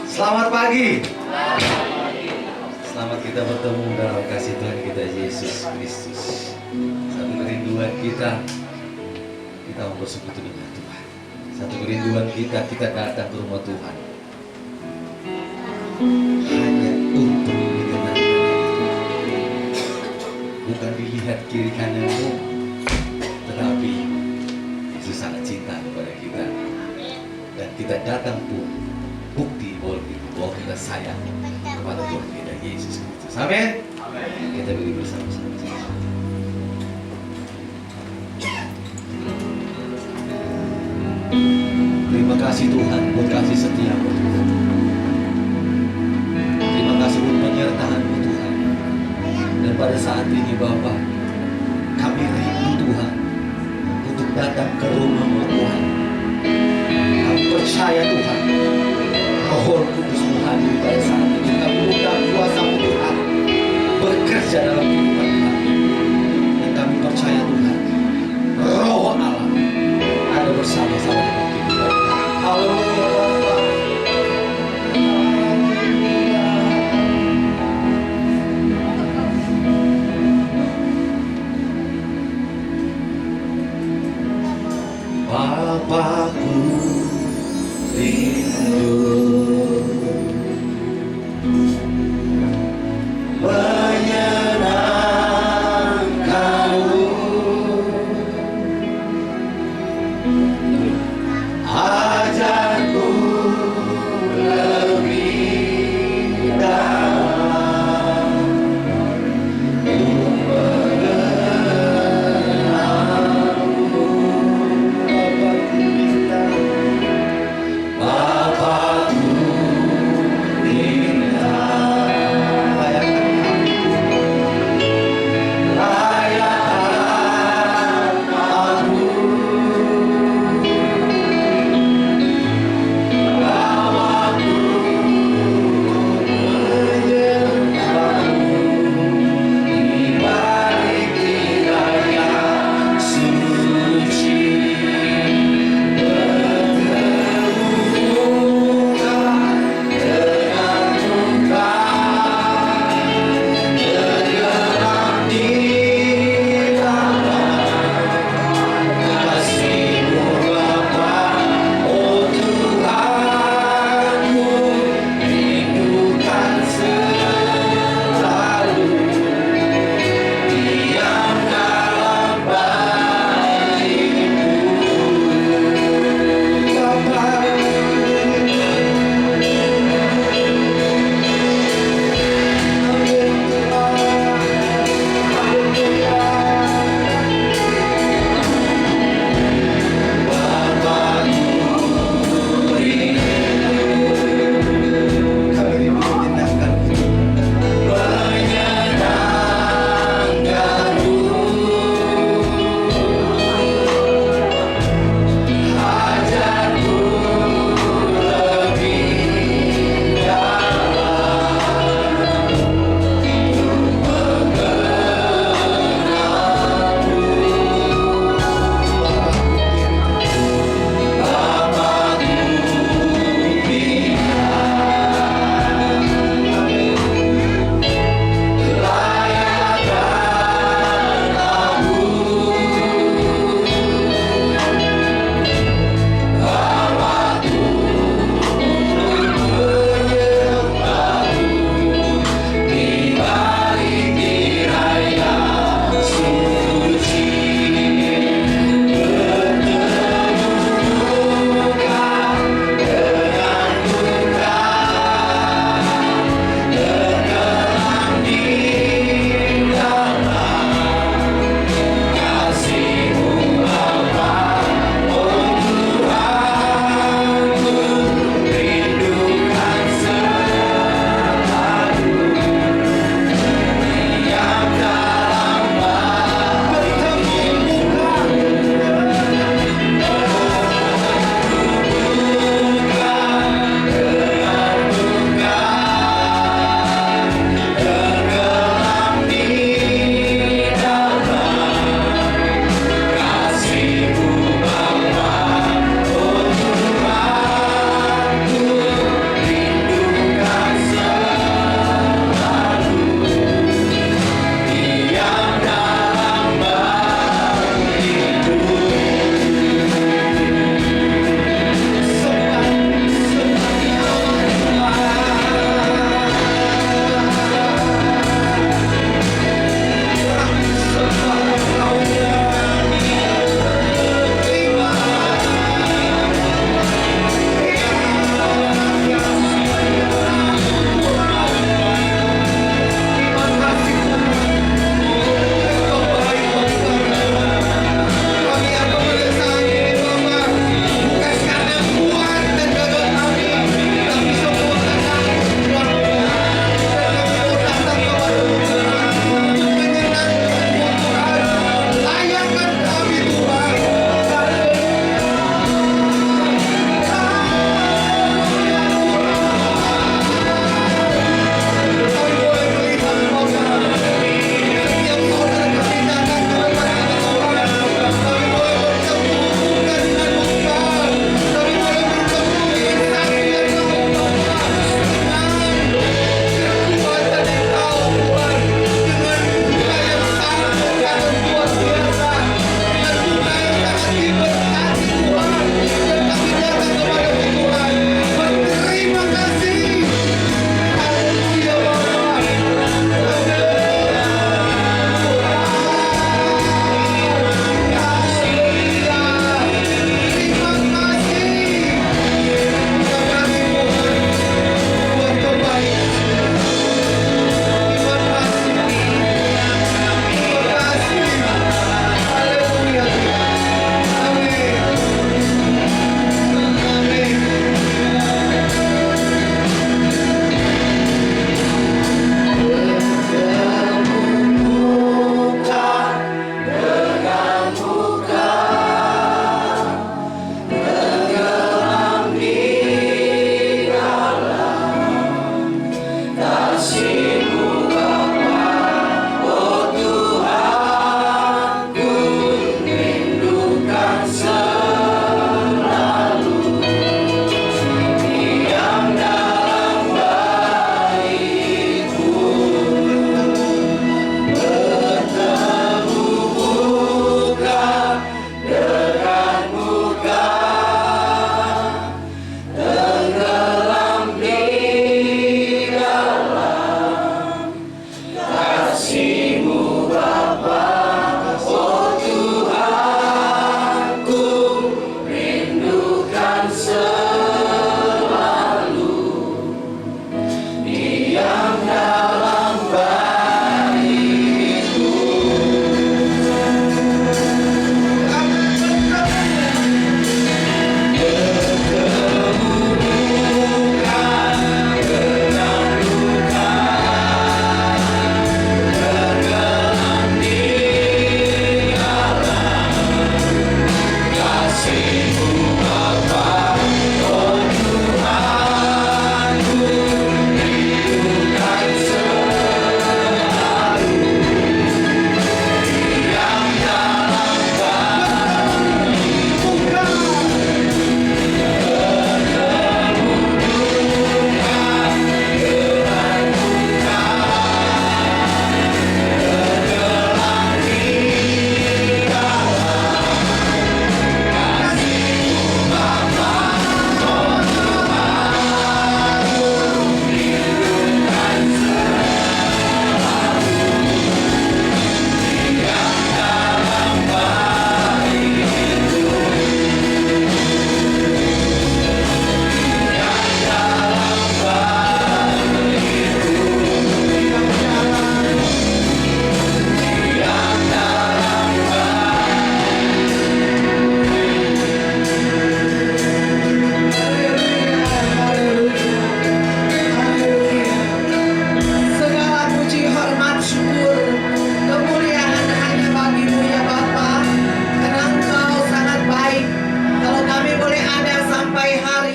Selamat pagi. Selamat kita bertemu dalam kasih Tuhan kita Yesus Kristus. Satu kerinduan kita mau bersekutu dengan Tuhan. Satu kerinduan kita datang ke rumah Tuhan hanya untuk dikenal, bukan dilihat kiri kananmu, tetapi Yesus sangat cinta kepada kita, dan kita datang pun bukti bahwa kita sayang kepada Tuhan kita Yesus Kristus. Amin. Kita beri bersama-sama. Terima kasih Tuhan buat kasih setiamu Tuhan. Terima kasih buat penyertaan-Mu Tuhan. Dan pada saat ini Bapa, kami rindu Tuhan untuk datang ke rumah-Mu Tuhan. Kami percaya Tuhan, Roh Kudus Tuhan pada saat ini kami undang kuasa-Mu Tuhan bekerja dalam kehidupan kami. Dan kami percaya Tuhan, Roh Allah ada bersama-sama dengan kita. Haleluya Bapa. Bapakku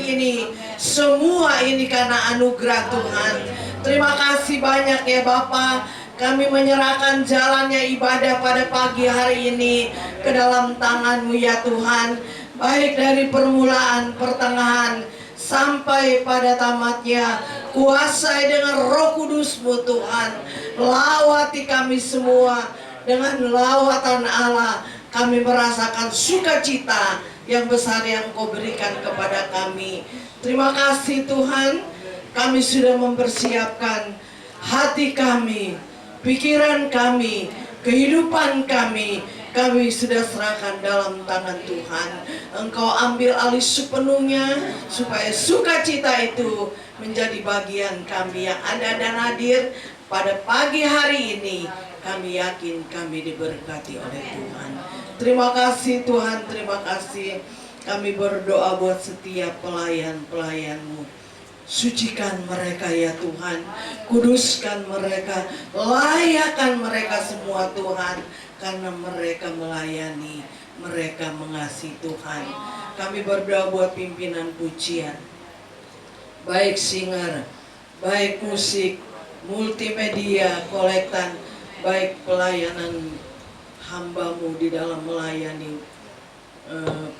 ini. Semua ini karena anugerah Tuhan. Terima kasih banyak ya Bapa. Kami menyerahkan jalannya ibadah pada pagi hari ini ke dalam tangan-Mu ya Tuhan. Baik dari permulaan, pertengahan, sampai pada tamatnya. Kuasai dengan Roh Kudus-Mu Tuhan. Lawati kami semua dengan lawatan Allah. Kami merasakan sukacita yang besar yang Kau berikan kepada kami. Terima kasih Tuhan. Kami sudah mempersiapkan hati kami, pikiran kami, kehidupan kami. Kami sudah serahkan dalam tangan Tuhan. Engkau ambil alih sepenuhnya, supaya sukacita itu menjadi bagian kami yang ada dan hadir pada pagi hari ini. Kami yakin kami diberkati oleh Tuhan. Terima kasih Tuhan, terima kasih. Kami berdoa buat setiap pelayan-pelayan-Mu. Sucikan mereka ya Tuhan. Kuduskan mereka. Layakan mereka semua Tuhan. Karena mereka melayani, mereka mengasihi Tuhan. Kami berdoa buat pimpinan pujian, baik singer, baik musik, multimedia, kolektan, baik pelayanan hamba-Mu di dalam melayani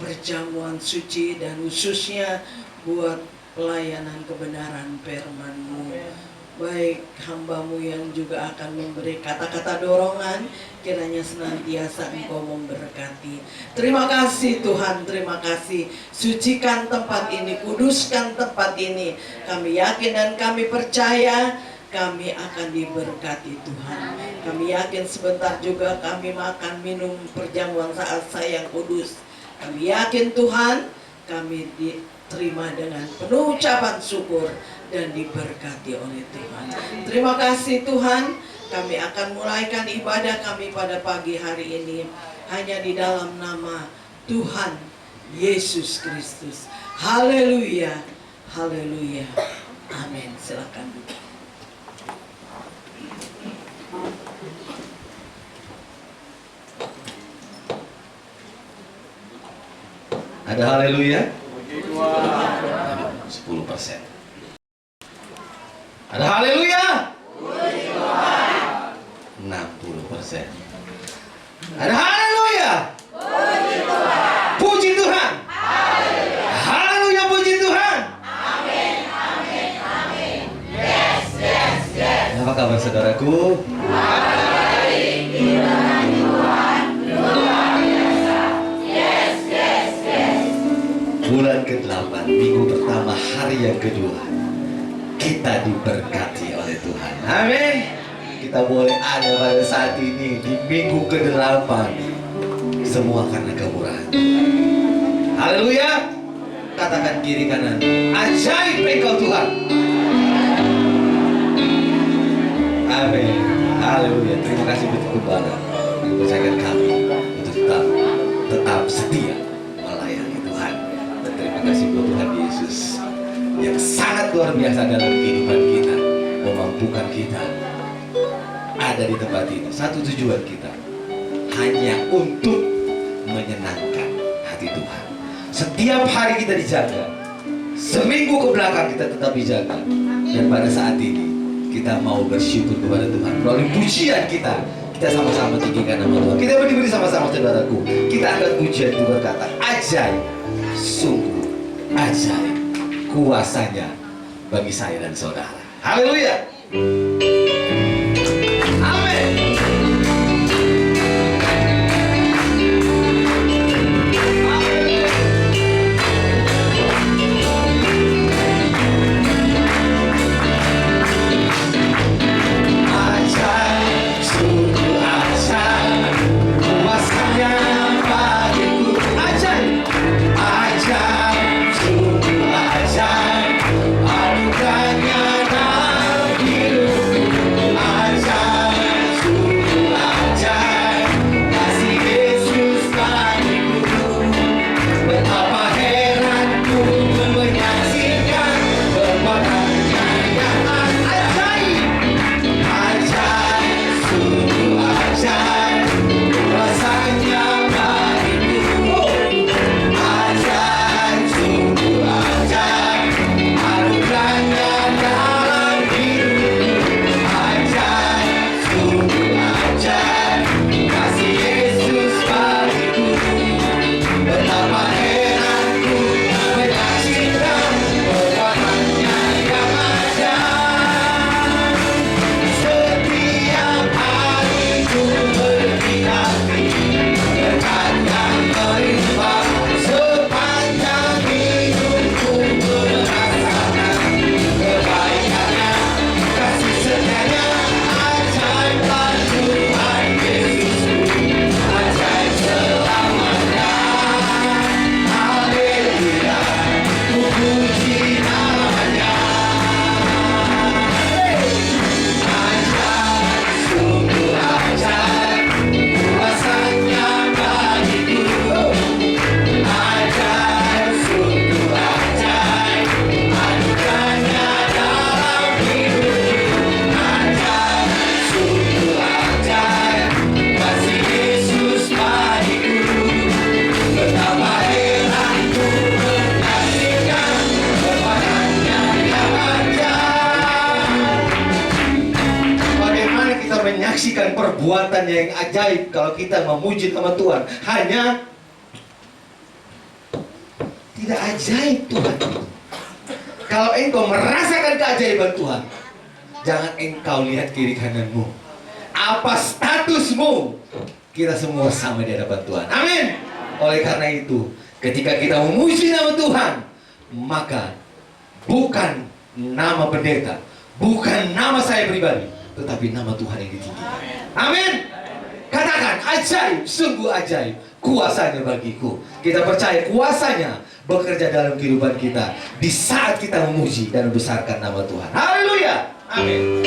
perjamuan suci, dan khususnya buat pelayanan kebenaran firman-Mu. Baik hamba-Mu yang juga akan memberi kata-kata dorongan, kiranya senantiasa Engkau memberkati. Terima kasih Tuhan, terima kasih. Sucikan tempat ini, kuduskan tempat ini. Kami yakin dan kami percaya kami akan diberkati Tuhan. Kami yakin sebentar juga kami makan minum perjamuan saat saya yang kudus. Kami yakin Tuhan, kami diterima dengan penuh ucapan syukur dan diberkati oleh Tuhan. Terima kasih Tuhan. Kami akan mulaikan ibadah kami pada pagi hari ini hanya di dalam nama Tuhan Yesus Kristus. Haleluya, haleluya, amin. Silakan. Ada haleluya? 10%. Ada haleluya? 60%. Ada haleluya? Puji Tuhan. Haleluya, puji Tuhan. Amin, amin, amin. Yes, yes, yes. Apa kabar saudaraku? Baik, kiranya Tuhan luar biasa. Yes, yes, yes. Bulan ke-8, minggu pertama, hari yang kedua, kita diberkati oleh Tuhan. Amin. Kita boleh ada pada saat ini di minggu ke-8. Semua karena kemurahan Tuhan. Haleluya. Katakan kiri kanan, ajaib Engkau Tuhan. Amin. Haleluya. Terima kasih untuk Gembala yang mempercayakan kami untuk tetap setia melayani Tuhan. Dan terima kasih buat Tuhan Yesus yang sangat luar biasa dalam kehidupan kita, memampukan kita ada di tempat ini. Satu tujuan kita, hanya untuk menyenangkan hati Tuhan. Setiap hari kita dijaga, seminggu ke belakang kita tetap dijaga. Dan pada saat ini kita mau bersyukur kepada Tuhan melalui pujian kita. Kita sama-sama tinggikan nama Tuhan. Kita berdiri sama-sama saudaraku. Kita angkat pujian itu berkata, ajaib, sungguh ajaib kuasanya bagi saya dan saudara. Haleluya. Amin. Ajaib, sungguh ajaib kuasanya bagiku. Ajaib, ajaib, sungguh ajaib anugerahnya dalam hidup. puji namanya. Ajaib, sungguh ajaib, kuasanya bagiku. Ajaib, sungguh ajaib, anugerahnya dalam hidupku. Ajaib, sungguh ajaib, kasih Yesus bagiku. Betapa heranku menyaksikan perbuatannya yang ajaib. Bagaimana kita menyaksikan perbuatannya yang ajaib kalau kita memuji nama Tuhan? Hanya tidak ajaib Tuhan. Kalau engkau merasakan keajaiban Tuhan, jangan engkau lihat kiri kananmu. Apa statusmu? Kita semua sama di hadapan Tuhan. Amin. Oleh karena itu, ketika kita memuji nama Tuhan, maka bukan nama pendeta, bukan nama saya pribadi, tetapi nama Tuhan yang ditinggikan. Amin. Katakan, ajaib, sungguh ajaib, kuasanya bagiku. Kita percaya kuasanya bekerja dalam kehidupan kita di saat kita memuji dan membesarkan nama Tuhan. Haleluya. Amin.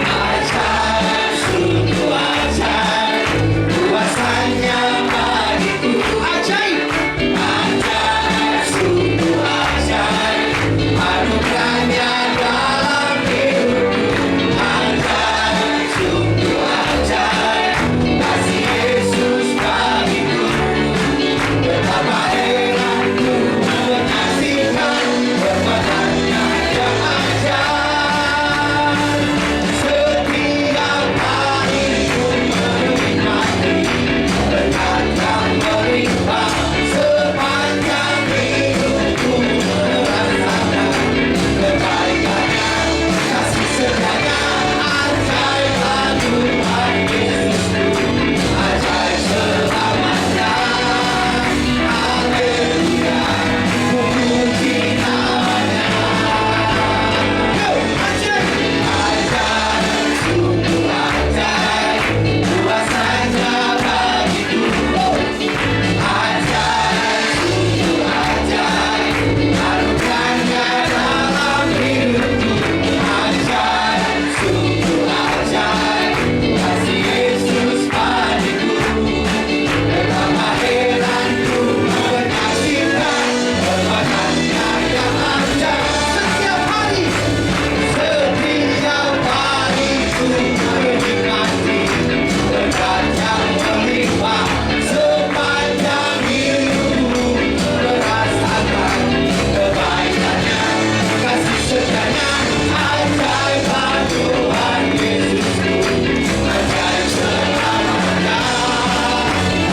Ajaib, sungguh ajaib, kuasanya bagiku. Ajaib, ajaib, sungguh ajaib, anugerahnya dalam hidupku. Ajaib, sungguh ajaib, kasih Yesus bagiku. Betapa heranku menyaksikan perbuatannya yang ajaib. Setiap hari ku menikmati berkat yang melimpah. Sepanjang hidupku merasakan kebaikannya, kasih setianya. Ajaib Tuhan Yesusku, ajaib selamanya. Haleluya, ku puji namanya. Ajaib, ajaib, sungguh ajaib, kuasanya bagiku. Ajaib, sungguh ajaib, anugerahnya dalam hidupku. Ajaib, sungguh ajaib, kasih Yesus bagiku. Betapa heranku menyaksikan perbuatannya yang ajaib. Setiap hari ku menikmati berkat yang melimpah. Sepanjang hidupku merasakan kebaikannya, kasih setianya. Ajaib Tuhan Yesusku, ajaib selamanya.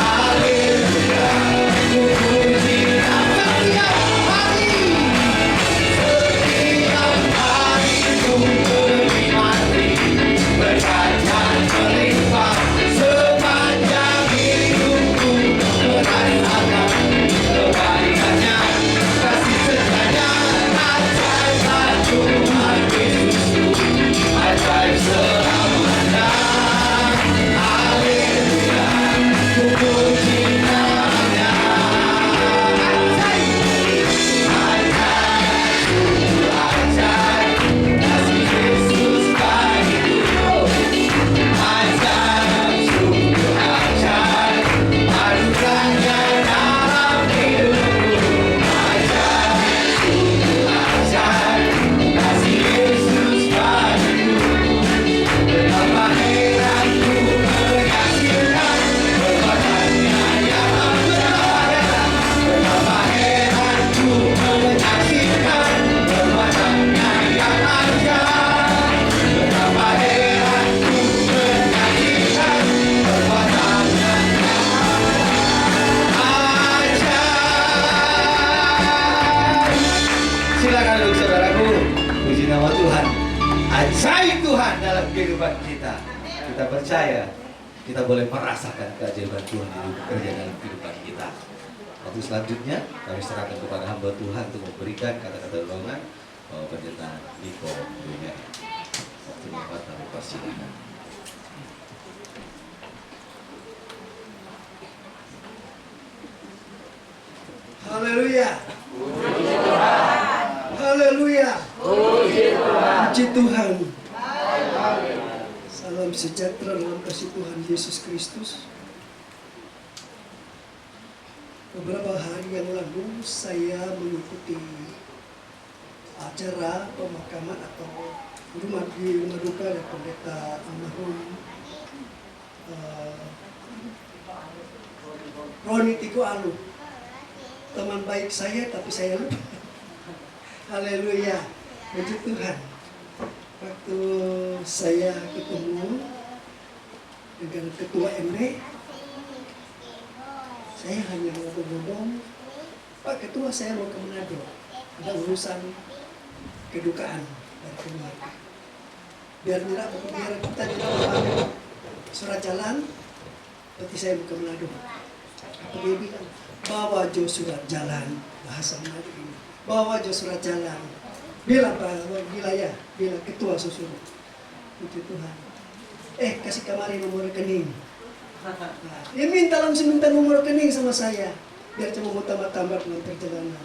Haleluya, ku puji namanya. Setiap hari ku menikmati berkat yang melimpah. Sepanjang hidupku merasakan kebaikannya, kasih setianya. Ajaib Tuhan Yesusku, ajaib selamanya. Haleluya, ku puji namanya. Ajaib, ajaib, sungguh ajaib, kasih Yesus bagiku. Ajaib, sungguh ajaib, anugerahnya dalam hidupku. Ajaib, sungguh ajaib, kasih Yesus bagiku. Betapa heranku menyaksikan perbuatannya yang ajaib. Betapa heranku menyaksikan perbuatannya yang ajaib. Betapa heranku menyaksikan perbuatannya yang ajaib. Silakan duduk saudaraku. Puji nama Tuhan. Ajaib Tuhan dalam kehidupan kita. Kita percaya kita boleh merasakan keajaiban Tuhan yang bekerja dalam kehidupan kita. Waktu selanjutnya kami serahkan kepada hamba Tuhan untuk memberikan kata-kata dorongan Pendeta Niko Dunia. Waktu Bapak kami persilakan. Haleluya. Haleluya. Puji Tuhan. Salam sejahtera dalam kasih Tuhan Yesus Kristus. Beberapa hari yang lalu saya mengikuti acara pemakaman atau rumah duka dari pendeta almarhum Roni Tiko Alu, teman baik saya tapi saya lupa. Haleluya, puji Tuhan. Waktu saya ketemu dengan ketua MD, saya hanya ngomong-ngomong, Pak Ketua saya mau ke Manado, ada urusan kedukaan dari keluarga. Biar kita tidak mengambil surat jalan, berarti saya mau ke Manado. Apa dia bilang? Bawa jo surat jalan, bahasa Manado ini. Bawa jo surat jalan. Bilang Pak, bilang ketua susul. Puji Tuhan. Kasih kamari nomor rekening. Nah, dia langsung minta nomor rekening sama saya biar cuma mau tambah-tambah dengan perjalanan.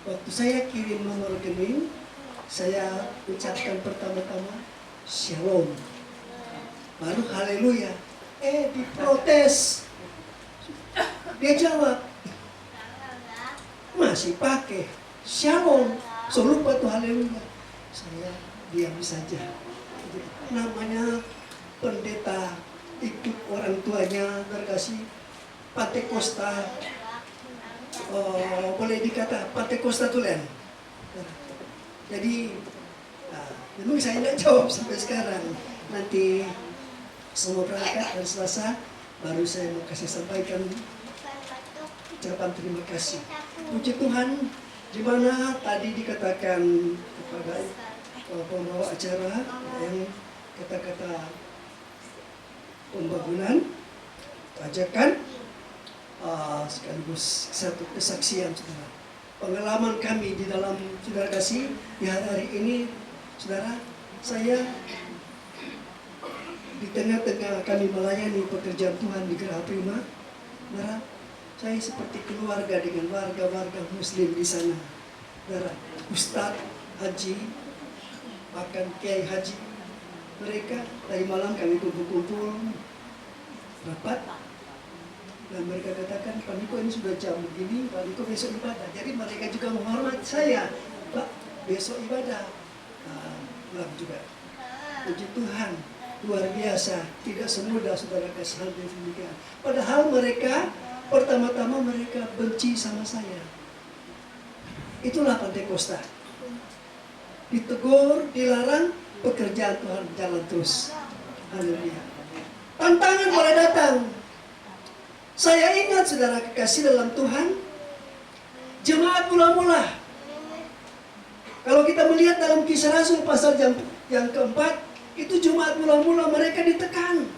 Waktu saya kirim nomor rekening, saya ucapkan pertama-tama Shalom, baru haleluya. Diprotes. Dia jawab masih pakai Shalom, so lupa tuh haleluya. Saya diam saja. Namanya pendeta ikut orang tuanya terkasih Pantekosta, boleh dikata Pantekosta Tulen. Jadi memang saya tidak jawab sampai sekarang. Nanti semua berangkat hari Selasa baru saya mau kasih sampaikan ucapan terima kasih. Puji Tuhan, di mana tadi dikatakan kepada pembawa acara yang kata-kata pembangunan, ajakan, sekaligus satu kesaksian, saudara. Pengalaman kami di dalam saudara kasih di hari ini, saudara, saya di tengah-tengah kami melayani pekerjaan Tuhan di Geraha Prima, saudara, saya seperti keluarga dengan warga-warga Muslim di sana, saudara. Ustadz, Haji, bahkan Kiai Haji. Mereka tadi malam kami kumpul-kumpul rapat dan mereka katakan, Pak Niko ini sudah jam begini, Pak Niko besok ibadah. Jadi mereka juga menghormati saya, Pak besok ibadah. Pulang juga. Puji Tuhan, luar biasa. Tidak semudah saudara kasih hal demikian. Padahal mereka pertama-tama mereka benci sama saya. Itulah Pantekosta. Ditegur, dilarang, pekerjaan Tuhan jalan terus. Haleluya. Tantangan mulai datang. Saya ingat saudara kekasih dalam Tuhan, jemaat mula-mula. Kalau kita melihat dalam Kisah Rasul pasal yang keempat, itu jemaat mula-mula mereka ditekan.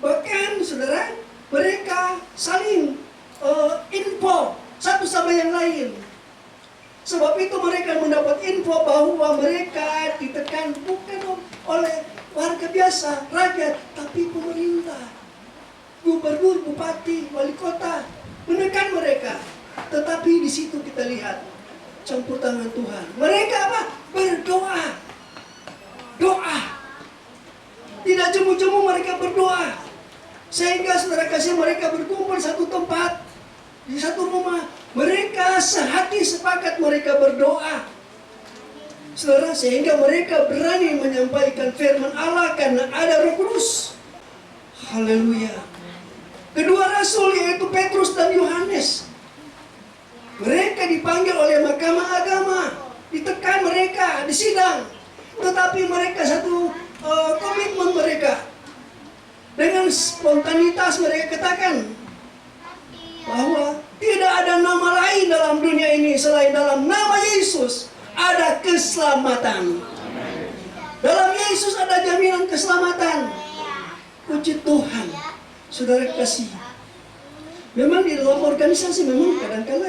Bahkan saudara, mereka saling info satu sama yang lain. Sebab itu mereka mendapat info bahwa mereka ditekan bukan oleh warga biasa, rakyat, tapi pemerintah. Gubernur, bupati, wali kota menekan mereka. Tetapi di situ kita lihat campur tangan Tuhan. Mereka apa? Berdoa. Doa. Tidak jemu-jemu mereka berdoa. Sehingga saudara kasih mereka berkumpul satu tempat, di satu rumah. Mereka sehati sepakat mereka berdoa. Saudara, sehingga mereka berani menyampaikan firman Allah karena ada Roh Kudus. Haleluya. Kedua rasul yaitu Petrus dan Yohanes, mereka dipanggil oleh Mahkamah Agama, ditekan mereka, disidang. Tetapi mereka satu komitmen mereka. Dengan spontanitas mereka katakan bahwa tidak ada nama lain dalam dunia ini selain dalam nama Yesus ada keselamatan. Dalam Yesus ada jaminan keselamatan. Puji Tuhan. Saudara kasih, Memang di dalam organisasi memang kadang-kala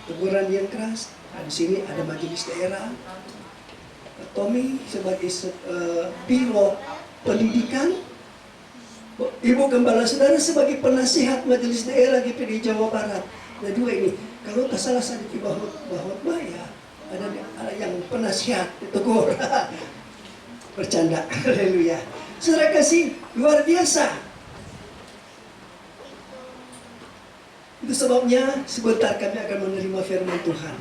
teguran yang keras. Nah, di sini ada majelis daerah, Tommy sebagai biro pendidikan, Ibu Gembala Saudara sebagai penasihat majelis daerah GPD Jawa Barat. Ada dua ini. Kalau tak salah saya di bawah ya ada yang penasihat ditegur. Bercanda. Haleluya. Saudara kasih luar biasa. Itu sebabnya sebentar kami akan menerima firman Tuhan.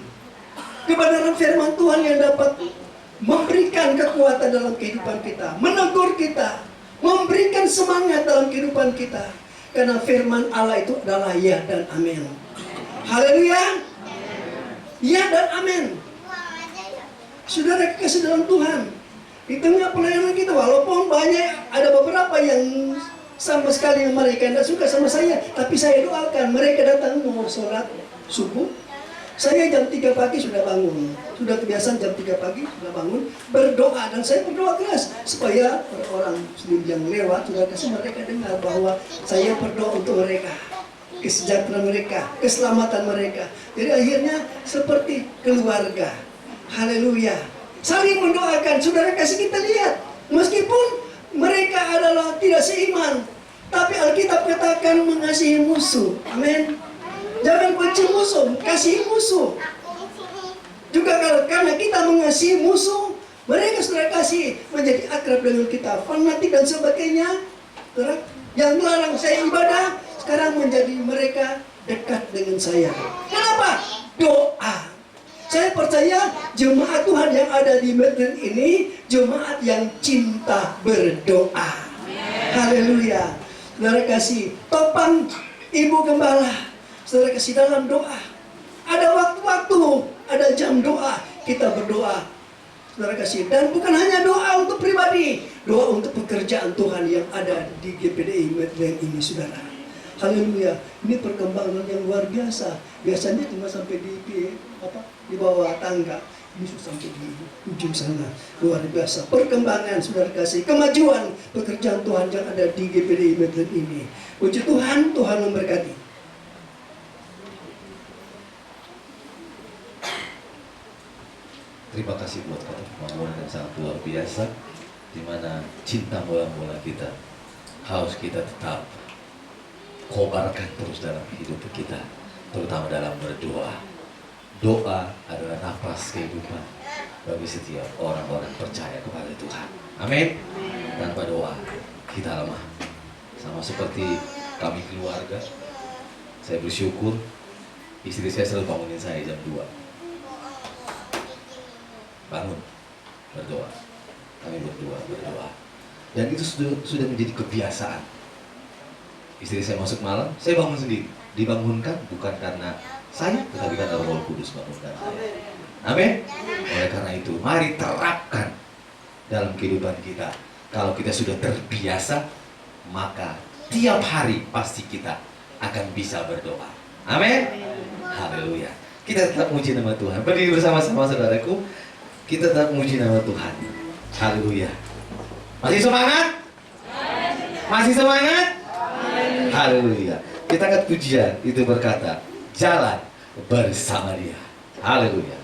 Kebenaran firman Tuhan yang dapat memberikan kekuatan dalam kehidupan kita, menegur kita, memberikan semangat dalam kehidupan kita. Karena firman Allah itu adalah ya dan amin. Haleluya. Ya dan amin. Saudara kekasih dalam Tuhan, di tengah pelayanan kita, walaupun banyak, ada beberapa yang sama sekali mereka tidak suka sama saya, tapi saya doakan mereka datang mau sholat subuh. Saya jam 3 pagi sudah bangun, sudah kebiasaan jam 3 pagi sudah bangun, berdoa, dan saya berdoa keras supaya orang muslim yang lewat sudah kasih mereka dengar bahwa saya berdoa untuk mereka, kesejahteraan mereka, keselamatan mereka. Jadi akhirnya seperti keluarga. Haleluya. Saling mendoakan. Saudara kasih kita lihat, meskipun mereka adalah tidak seiman, tapi Alkitab katakan mengasihi musuh. Amin. Jangan benci musuh, kasihi musuh. Juga karena kita mengasihi musuh, mereka sudah kasih menjadi akrab dengan kita, fanatik dan sebagainya. Yang melarang saya ibadah, sekarang menjadi mereka dekat dengan saya. Kenapa? Doa. Saya percaya jemaat Tuhan yang ada di Madrid ini, jemaat yang cinta berdoa. Haleluya. Saudara kasih, topang Ibu Gembala, saudara kasih dalam doa. Ada waktu-waktu, ada jam doa, kita berdoa. Saudara kasih, dan bukan hanya doa untuk pribadi, doa untuk pekerjaan Tuhan yang ada di GPDI Madrid ini, saudara. Haleluya. Ini perkembangan yang luar biasa. Biasanya cuma sampai di bawah tangga. Ini sudah sampai di ujung sana. Luar biasa. Perkembangan, saudara kasih, kemajuan pekerjaan Tuhan yang ada di GPDI Madrid ini. Puji Tuhan, Tuhan memberkati. Terima kasih buat kemampuan yang sangat luar biasa, di mana cinta bola-bola kita harus kita tetap kobarkan terus dalam hidup kita, terutama dalam berdoa. Doa adalah nafas kehidupan bagi setiap orang-orang percaya kepada Tuhan. Amin. Tanpa doa kita lemah. Sama seperti kami keluarga, saya bersyukur istri saya selalu bangunin saya jam 2. Bangun, berdoa. Kami berdoa. Dan itu sudah menjadi kebiasaan. Istri saya masuk malam, saya bangun sendiri. Dibangunkan bukan karena saya, tetapi karena Roh Kudus bangunkan saya. Amin. Oleh karena itu, mari terapkan dalam kehidupan kita. Kalau kita sudah terbiasa, maka tiap hari pasti kita akan bisa berdoa. Amin. Haleluya. Kita tetap muji nama Tuhan. Berdiri bersama-sama, saudaraku. Kita tetap muji nama Tuhan. Haleluya. Masih semangat? Masih semangat? Haleluya. Kita angkat pujian itu berkata, jalan bersama Dia. Haleluya.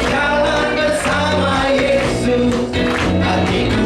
Jalan bersama Yesus, hatiku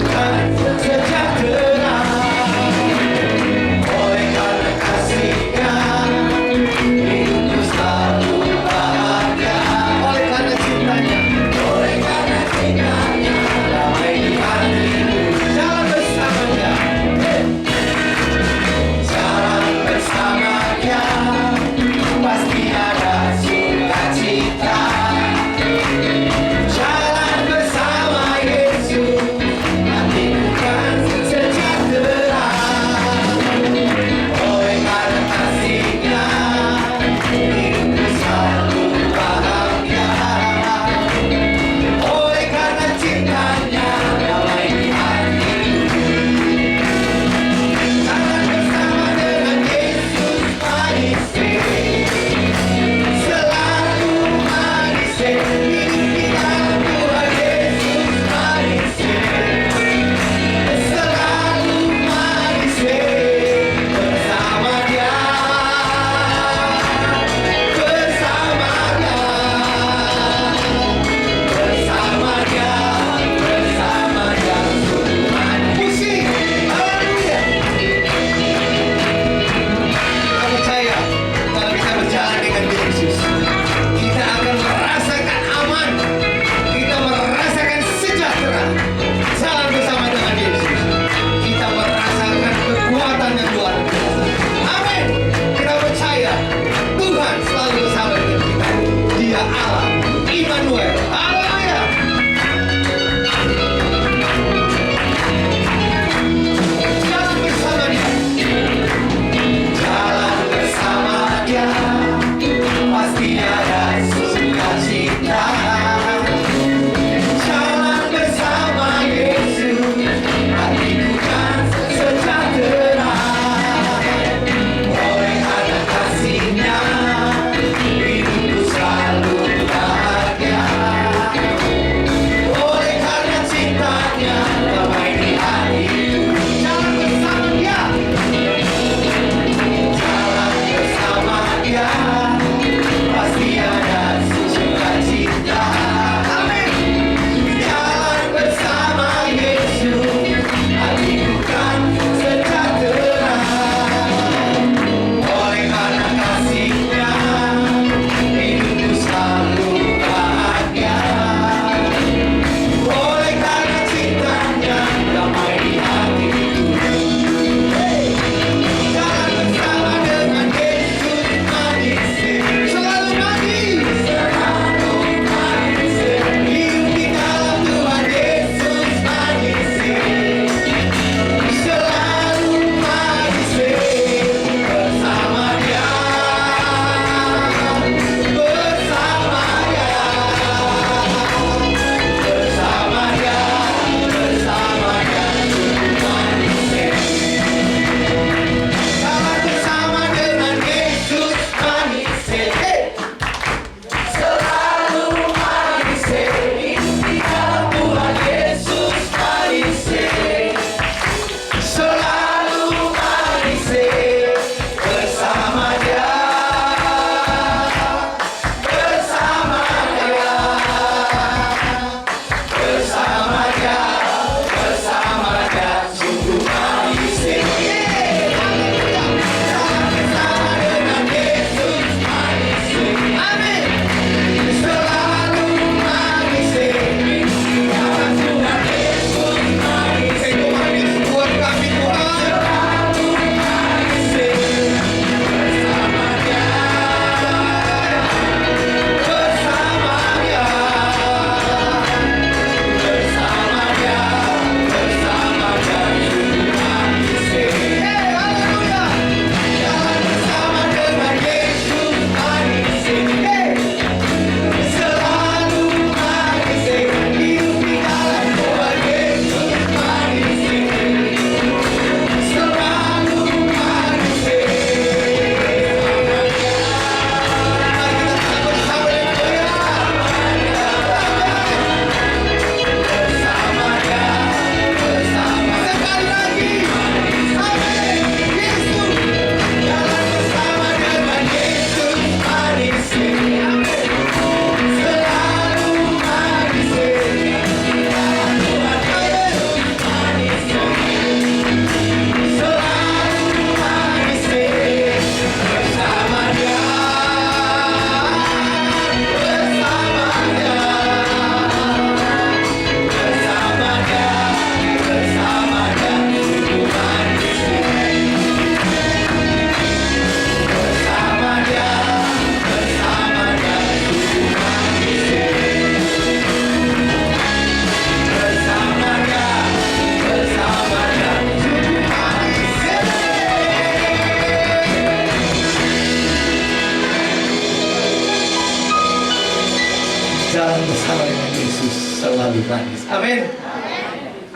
Amin.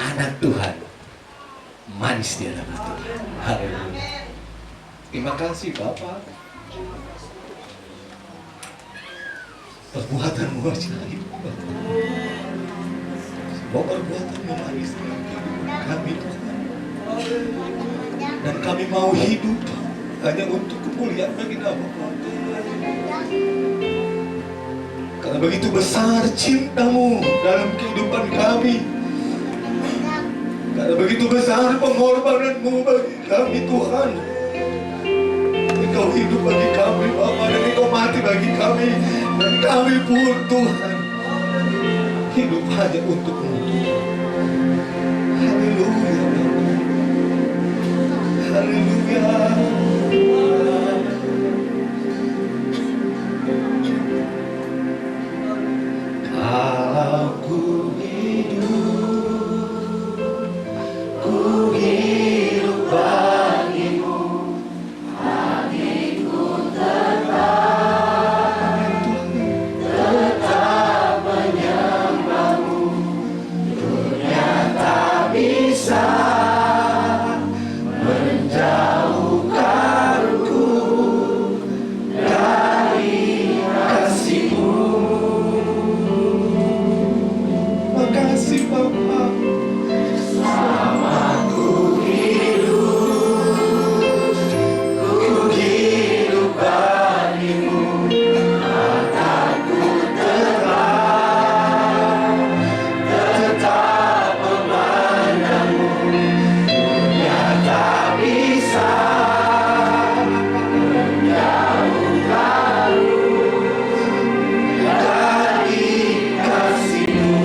Anak Tuhan manis di hadapan Tuhan. Haleluya. Terima kasih Bapak. Perbuatanmu ajaib. Semua perbuatanmu manis dalam kehidupan kami Tuhan. Dan kami mau hidup hanya untuk kemuliaan bagi nama-Mu. Karena begitu besar cinta-Mu dalam kehidupan kami. Karena begitu besar pengorbanan-Mu bagi kami Tuhan. Engkau hidup bagi kami Bapa, dan Engkau mati bagi kami. Dan kami pun Tuhan hidup hanya untuk-Mu Tuhan. Haleluya Bapa. Haleluya. Kalau ku hidup bagimu, hatiku tetap menyembahmu. Dunia tak bisa menjauhkanku dari kasih-Mu. Makasih Bapa. Selama ku hidup bagimu, mataku tetap memandangmu. Dunia tak bisa menjauhkanku dari kasih-Mu.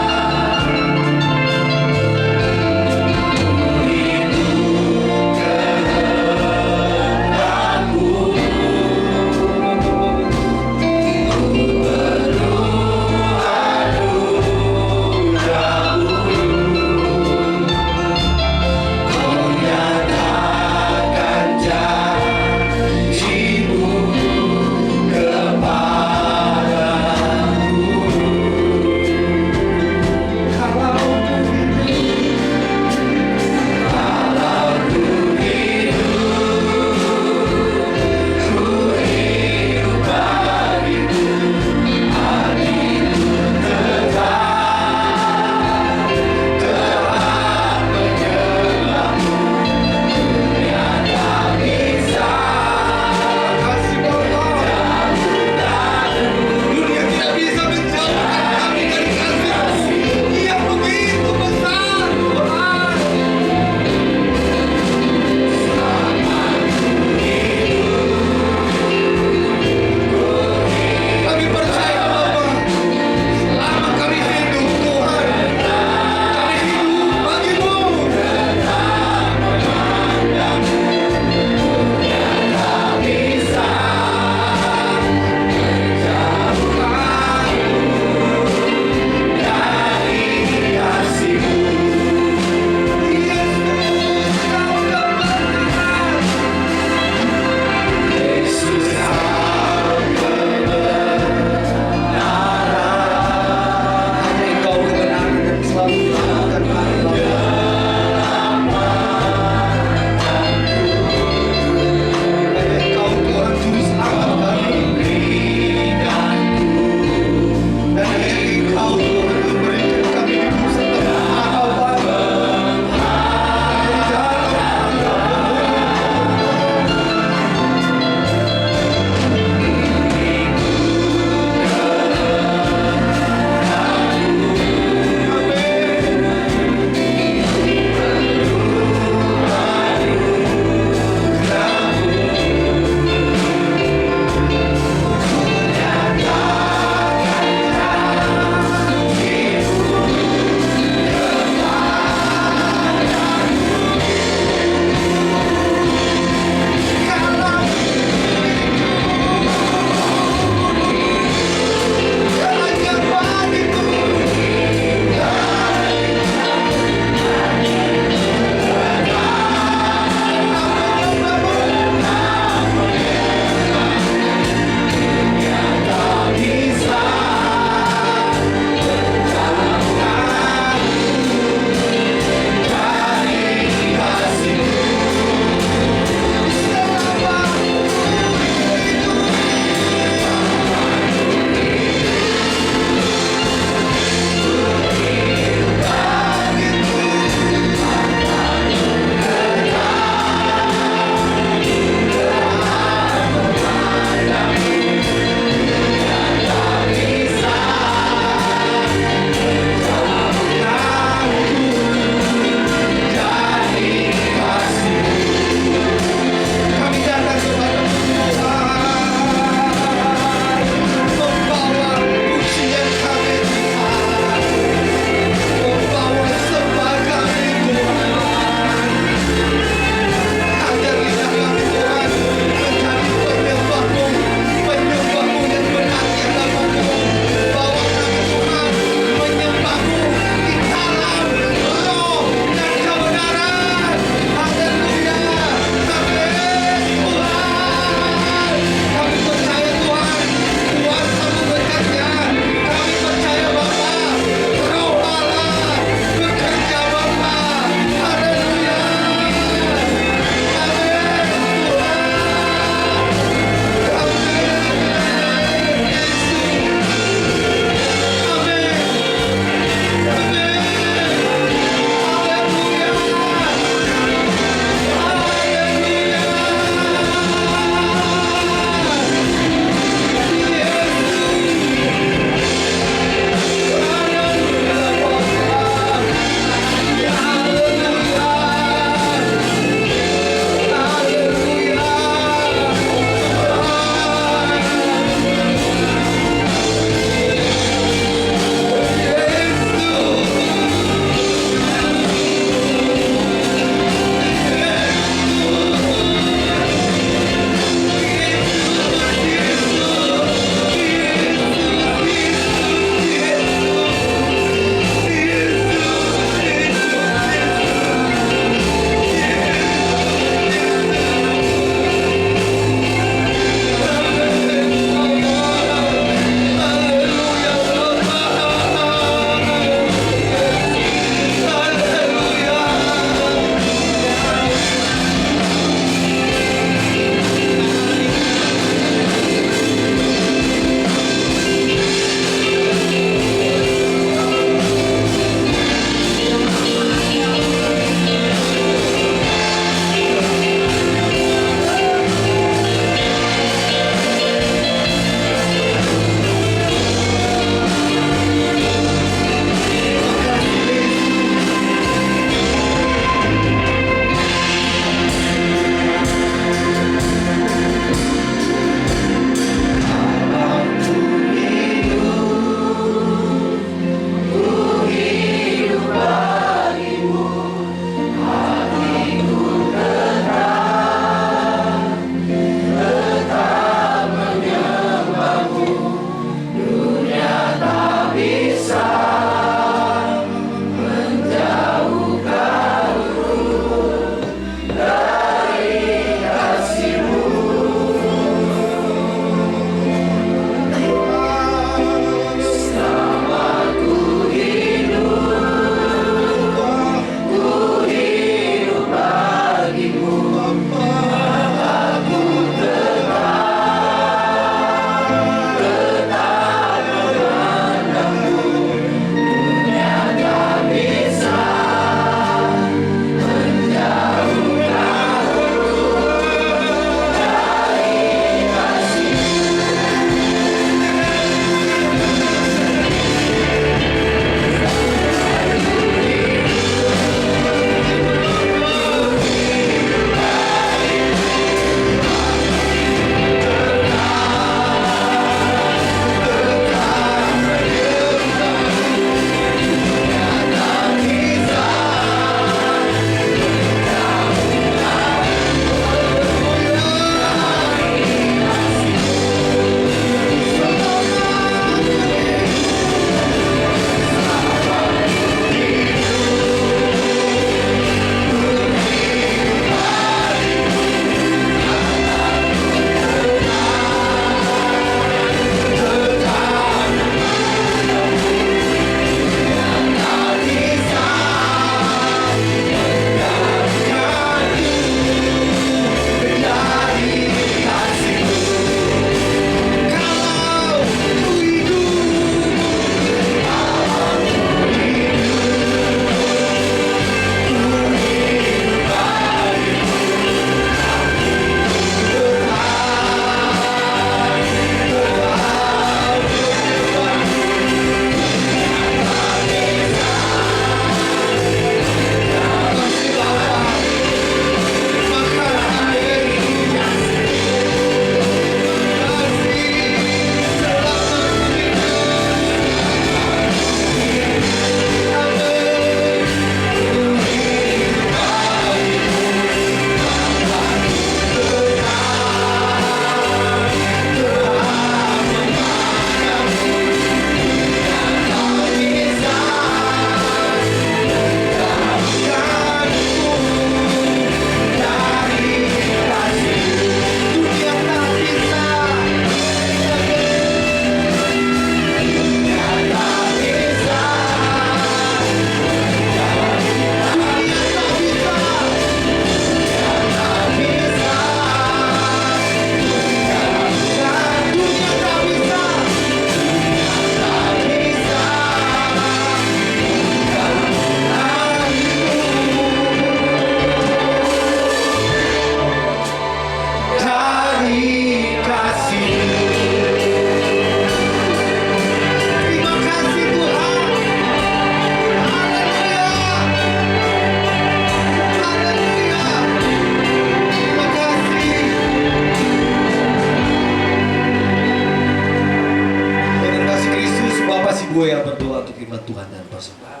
berdua yang berdoa untuk firman Tuhan dan persembahan.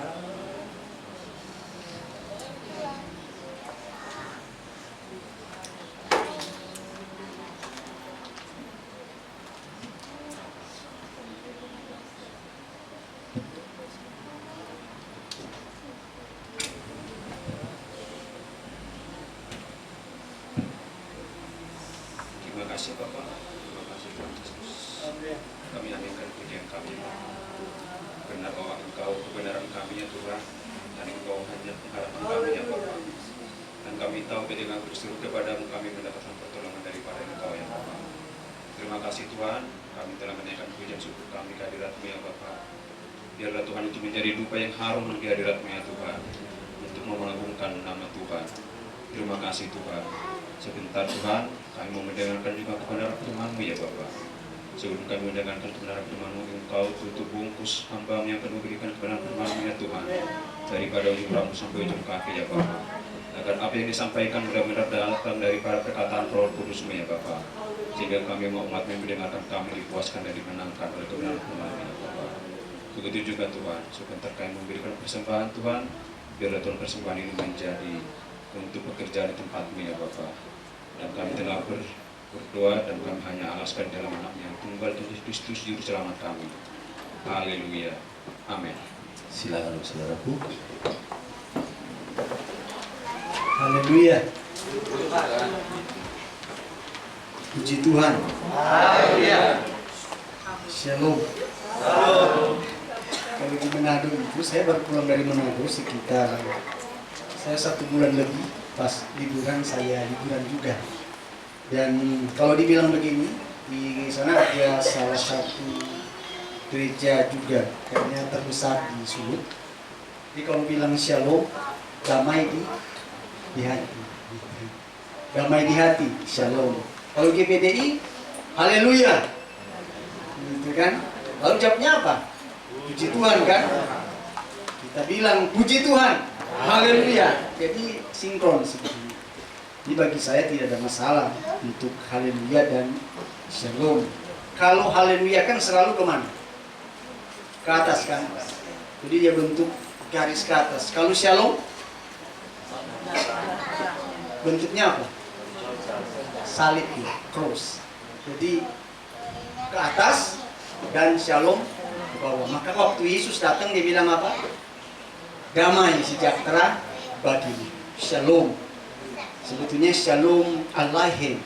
Terima kasih Bapak, terima kasih Tuhan Yesus. Kami aminkan pujian kami. Benar bahwa Engkau kebenaran kami ya Tuhan, dan Engkau hanya pengharapan kami ya Bapak. Dan kami tahu dengan berseru kepadamu kami mendapatkan pertolongan daripada Engkau ya Bapak. Terima kasih Tuhan, kami telah menaikkan pujian syukur kami ke hadirat-Mu ya Bapak. Biarlah Tuhan itu menjadi dupa yang harum di hadirat-Mu ya Tuhan, untuk mengagungkan nama Tuhan. Terima kasih Tuhan. Sebentar Tuhan, kami mau mendengarkan juga kebenaran firman-Mu ya Bapak. Sebelum kami mendengarkan kebenaran firman-Mu, Engkau tutup bungkus hamba-Mu yang akan memberikan kebenaran firman-Mu ya Tuhan, daripada ujung rambut sampai ujung kaki ya Bapak. Agar apa yang disampaikan benar-benar datang daripada perkataan Roh Kudus-Mu ya Bapak. Sehingga kami mau umat-Mu mendengarkan kami dipuaskan dan dimenangkan oleh kebenaran firman-Mu ya Bapak. Begitu juga Tuhan, sebentar kami memberikan persembahan Tuhan, biarlah Tuhan persembahan ini menjadi untuk pekerjaan di tempat-Mu ya Bapak. Dan kami telah berdoa dan kami hanya alaskan dalam nama yang tunggal Yesus Kristus Juru Selamat kami. Haleluya. Amin. Silakan saudaraku. Haleluya. Puji Tuhan. Shalom. Kalau di Manado itu, saya baru pulang dari Manado sekitar saya 1 bulan lebih. Pas liburan saya liburan juga. Dan kalau dibilang begini, di sana ada salah satu gereja juga, kayaknya terbesar di Sulut. Jadi kalau bilang shalom, damai di hati. Damai di hati, shalom. Kalau GPDI, haleluya. Gitu kan? Lalu jawabnya apa? Puji Tuhan kan? Kita bilang puji Tuhan, haleluya. Jadi sinkron seperti ini. Ini bagi saya tidak ada masalah untuk haleluya dan shalom. Kalau haleluya kan selalu kemana? Ke atas kan? Jadi dia bentuk garis ke atas. Kalau shalom, bentuknya apa? Salib, cross. Jadi ke atas dan shalom ke bawah. Maka waktu Yesus datang dia bilang apa? Damai sejahtera bagimu. Shalom. Sebetulnya shalom alaihim.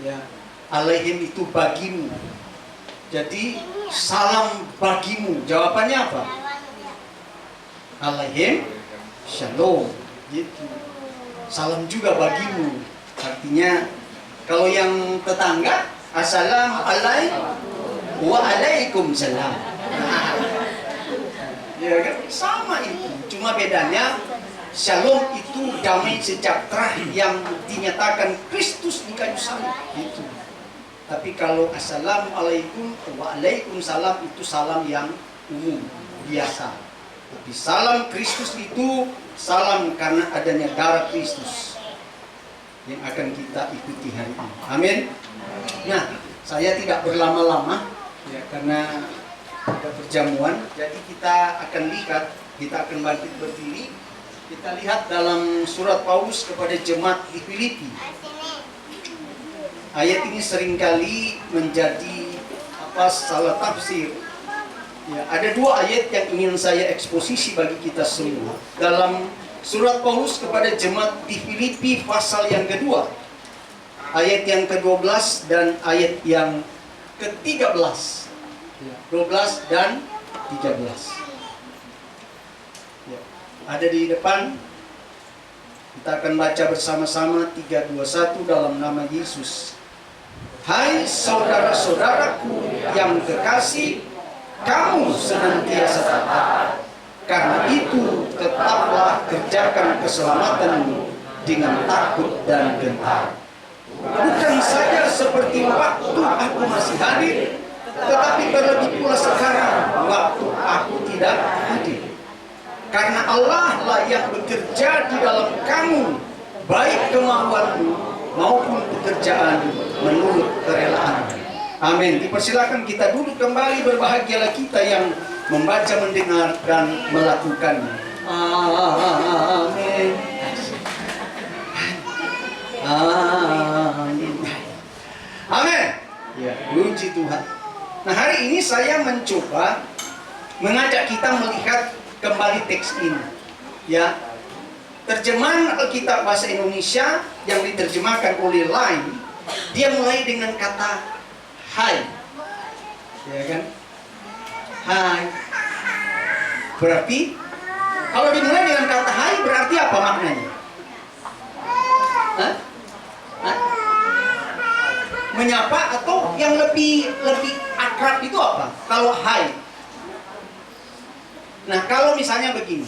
Ya, alaihim itu bagimu. Jadi salam bagimu. Jawabannya apa? Alaihim shalom. Gitu. Salam juga bagimu. Artinya kalau yang tetangga, assalamualaikum wa alaikumussalam. Ya kan? Sama itu. Cuma bedanya shalom itu damai sejahtera yang dinyatakan Kristus di kayu salib. Itu. Tapi kalau assalamualaikum wa alaikumussalam itu salam yang umum, biasa. Tapi salam Kristus itu salam karena adanya darah Kristus yang akan kita ikuti hari ini. Amin. Nah, saya tidak berlama-lama ya karena ada perjamuan. Jadi kita akan lihat, kita akan bangkit berdiri. Kita lihat dalam surat Paulus kepada jemaat di Filipi. Ayat ini seringkali menjadi salah tafsir. Ya, ada 2 ayat yang ingin saya eksposisi bagi kita semua. Dalam surat Paulus kepada jemaat di Filipi pasal yang kedua, ayat yang ke-12 dan ayat yang ke-13. 12 dan 13. Ya, ada di depan. Kita akan baca bersama-sama 3, 2, 1 dalam nama Yesus. Hai saudara-saudaraku yang kekasih, kamu senantiasa taat. Karena itu tetaplah kerjakan keselamatanmu dengan takut dan gentar. Bukan saja seperti waktu aku masih hadir, tetapi terlebih pula sekarang waktu aku tidak hadir. Karena Allah lah yang bekerja di dalam kamu, baik kemauanmu maupun pekerjaan menurut kerelaan. Amin. Dipersilakan kita duduk kembali. Berbahagialah kita yang membaca, mendengar, dan melakukannya. Amin. Amin. Amin. Ya, puji Tuhan. Nah, hari ini saya mencoba mengajak kita melihat kembali teks ini. Ya, terjemahan Alkitab bahasa Indonesia yang diterjemahkan oleh Lain, dia mulai dengan kata hai. Ya kan? Hai. Berarti kalau dimulai dengan kata hai berarti apa maknanya? Hah? Hah? Menyapa atau yang lebih akrab itu apa? Kalau hai. Nah, kalau misalnya begini,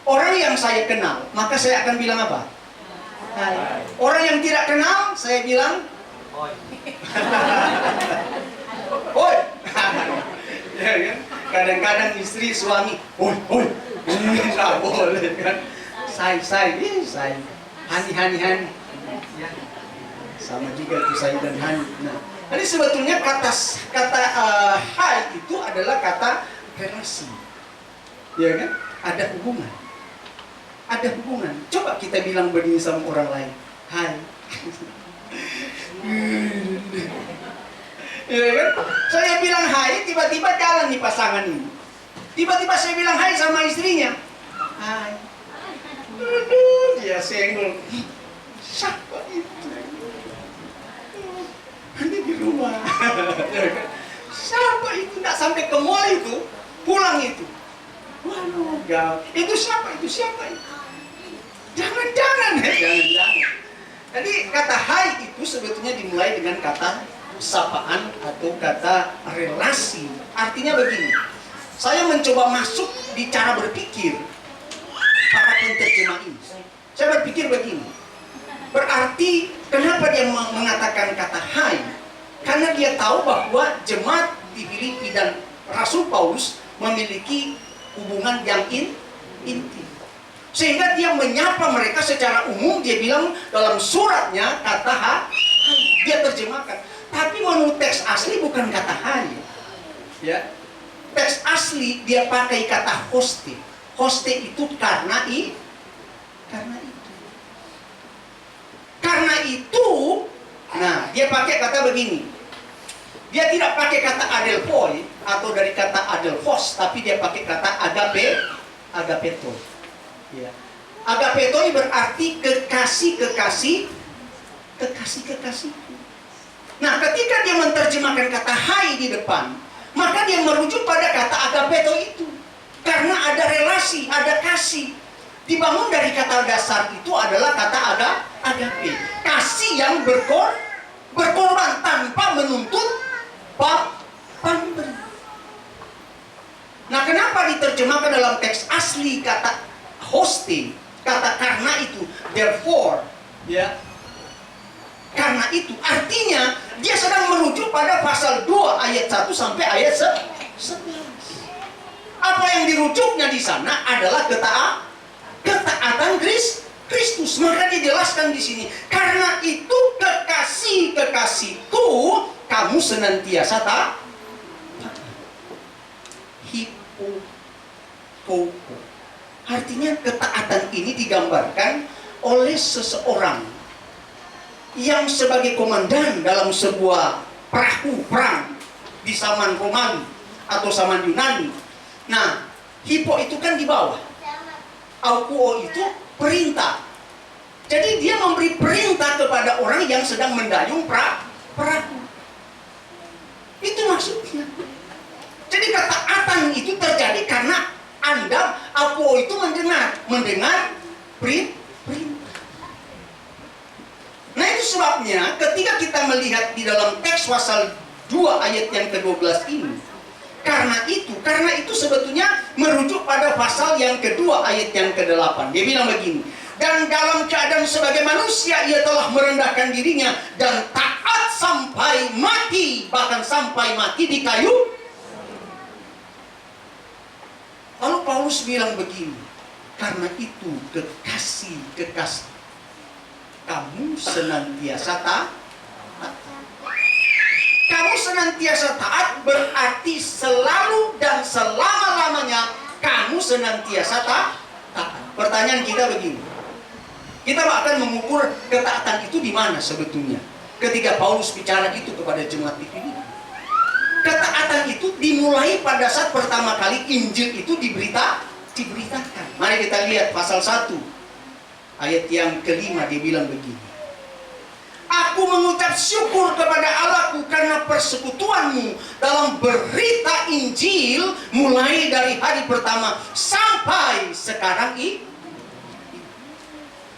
orang yang saya kenal, maka saya akan bilang apa? Hai. Orang yang tidak kenal, saya bilang oi. Oi. Ya kan? Kadang-kadang istri suami, oi, oi. Ini nggak boleh kan? Say, hani. Ya. Sama juga tuh say dan hani. Nah, jadi sebetulnya kata hai itu adalah kata relasi. Ya kan? Ada hubungan. Ada hubungan. Coba kita bilang begini sama orang lain. Hai. Ya kan? Saya bilang hai, tiba-tiba jalan nih pasangan ini. Tiba-tiba saya bilang hai sama istrinya. Hai. Dia senggol. Siapa itu? Ini di rumah. Ya kan? Siapa itu? Nggak sampai ke mall itu, pulang itu. Waduh, gawat. Itu siapa? Itu siapa itu? Jangan. Jadi kata hai itu sebetulnya dimulai dengan kata sapaan atau kata relasi. Artinya begini. Saya mencoba masuk di cara berpikir para penterjemah ini. Saya berpikir begini. Berarti kenapa dia mengatakan kata hai? Karena dia tahu bahwa jemaat di Filipi dan Rasul Paulus memiliki hubungan yang intim. Sehingga dia menyapa mereka secara umum. Dia bilang dalam suratnya kata hai, dia terjemahkan. Tapi menurut teks asli bukan kata hai. Ya. Teks asli dia pakai kata hoste. Hoste itu karena itu. Karena itu, nah dia pakai kata begini. Dia tidak pakai kata adelphoi atau dari kata adelphos, tapi dia pakai kata agapeto. Ya. Agapeto berarti kekasih. Nah, ketika dia menerjemahkan kata hai di depan, maka dia merujuk pada kata agapeto itu. Karena ada relasi, ada kasih. Dibangun dari kata dasar itu adalah kata agape. Kasih yang berkorban tanpa menuntut pemberi. Nah, kenapa diterjemahkan dalam teks asli kata hoste, kata karena itu, therefore, ya. Karena itu artinya dia sedang merujuk pada pasal 2 ayat 1 sampai ayat 11. Apa yang dirujuknya di sana adalah ketaatan Kristus. Maka dijelaskan di sini. Karena itu kekasihku, kamu senantiasa hipokoko. Artinya ketaatan ini digambarkan oleh seseorang yang sebagai komandan dalam sebuah perahu perang di zaman Romawi atau zaman Yunani. Nah, hipo itu kan di bawah. Aukuo itu perintah. Jadi dia memberi perintah kepada orang yang sedang mendayung perahu. Itu maksudnya. Jadi ketaatan itu terjadi karena Anda, aukuo itu mendengar perintah. Nah, itu sebabnya ketika kita melihat di dalam teks pasal 2 ayat yang ke-12 ini, karena itu sebetulnya merujuk pada pasal yang kedua ayat yang ke-8. Dia bilang begini, dan dalam keadaan sebagai manusia ia telah merendahkan dirinya dan taat sampai mati, bahkan sampai mati di kayu. Lalu Paulus bilang begini, karena itu kekasih, kamu senantiasa taat. Kamu senantiasa taat berarti selalu dan selama senantiasa taat. Pertanyaan kita begini. Kita akan mengukur ketaatan itu di mana sebetulnya? Ketika Paulus bicara itu kepada jemaat di Filipi. Ketaatan itu dimulai pada saat pertama kali Injil itu diberitakan. Mari kita lihat pasal 1. Ayat yang kelima dia bilang begini. Aku mengucap syukur kepada Allahku karena persekutuanmu dalam berita Injil mulai dari hari pertama sampai sekarang ini.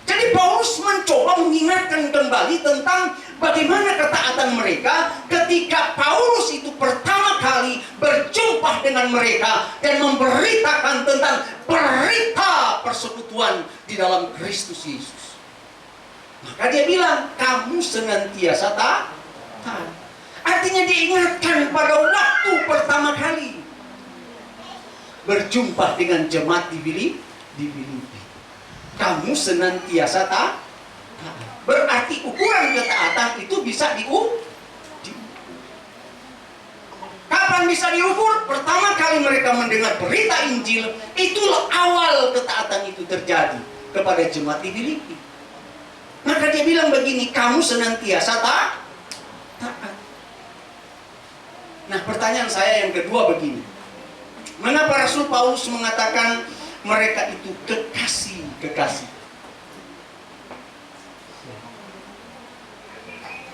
Jadi Paulus mencoba mengingatkan kembali tentang bagaimana ketaatan mereka ketika Paulus itu pertama kali berjumpa dengan mereka dan memberitakan tentang berita persekutuan di dalam Kristus Yesus. Maka dia bilang, kamu senantiasa taat. Artinya diingatkan pada waktu pertama kali berjumpa dengan jemaat di Filipi. Kamu senantiasa taat. Berarti ukuran ketaatan itu bisa diukur. Kapan bisa diukur? Pertama kali mereka mendengar berita Injil, itulah awal ketaatan itu terjadi kepada jemaat di Filipi. Maka dia bilang begini, kamu senantiasa taat. Nah, pertanyaan saya yang kedua begini. Mengapa Rasul Paulus mengatakan mereka itu kekasih?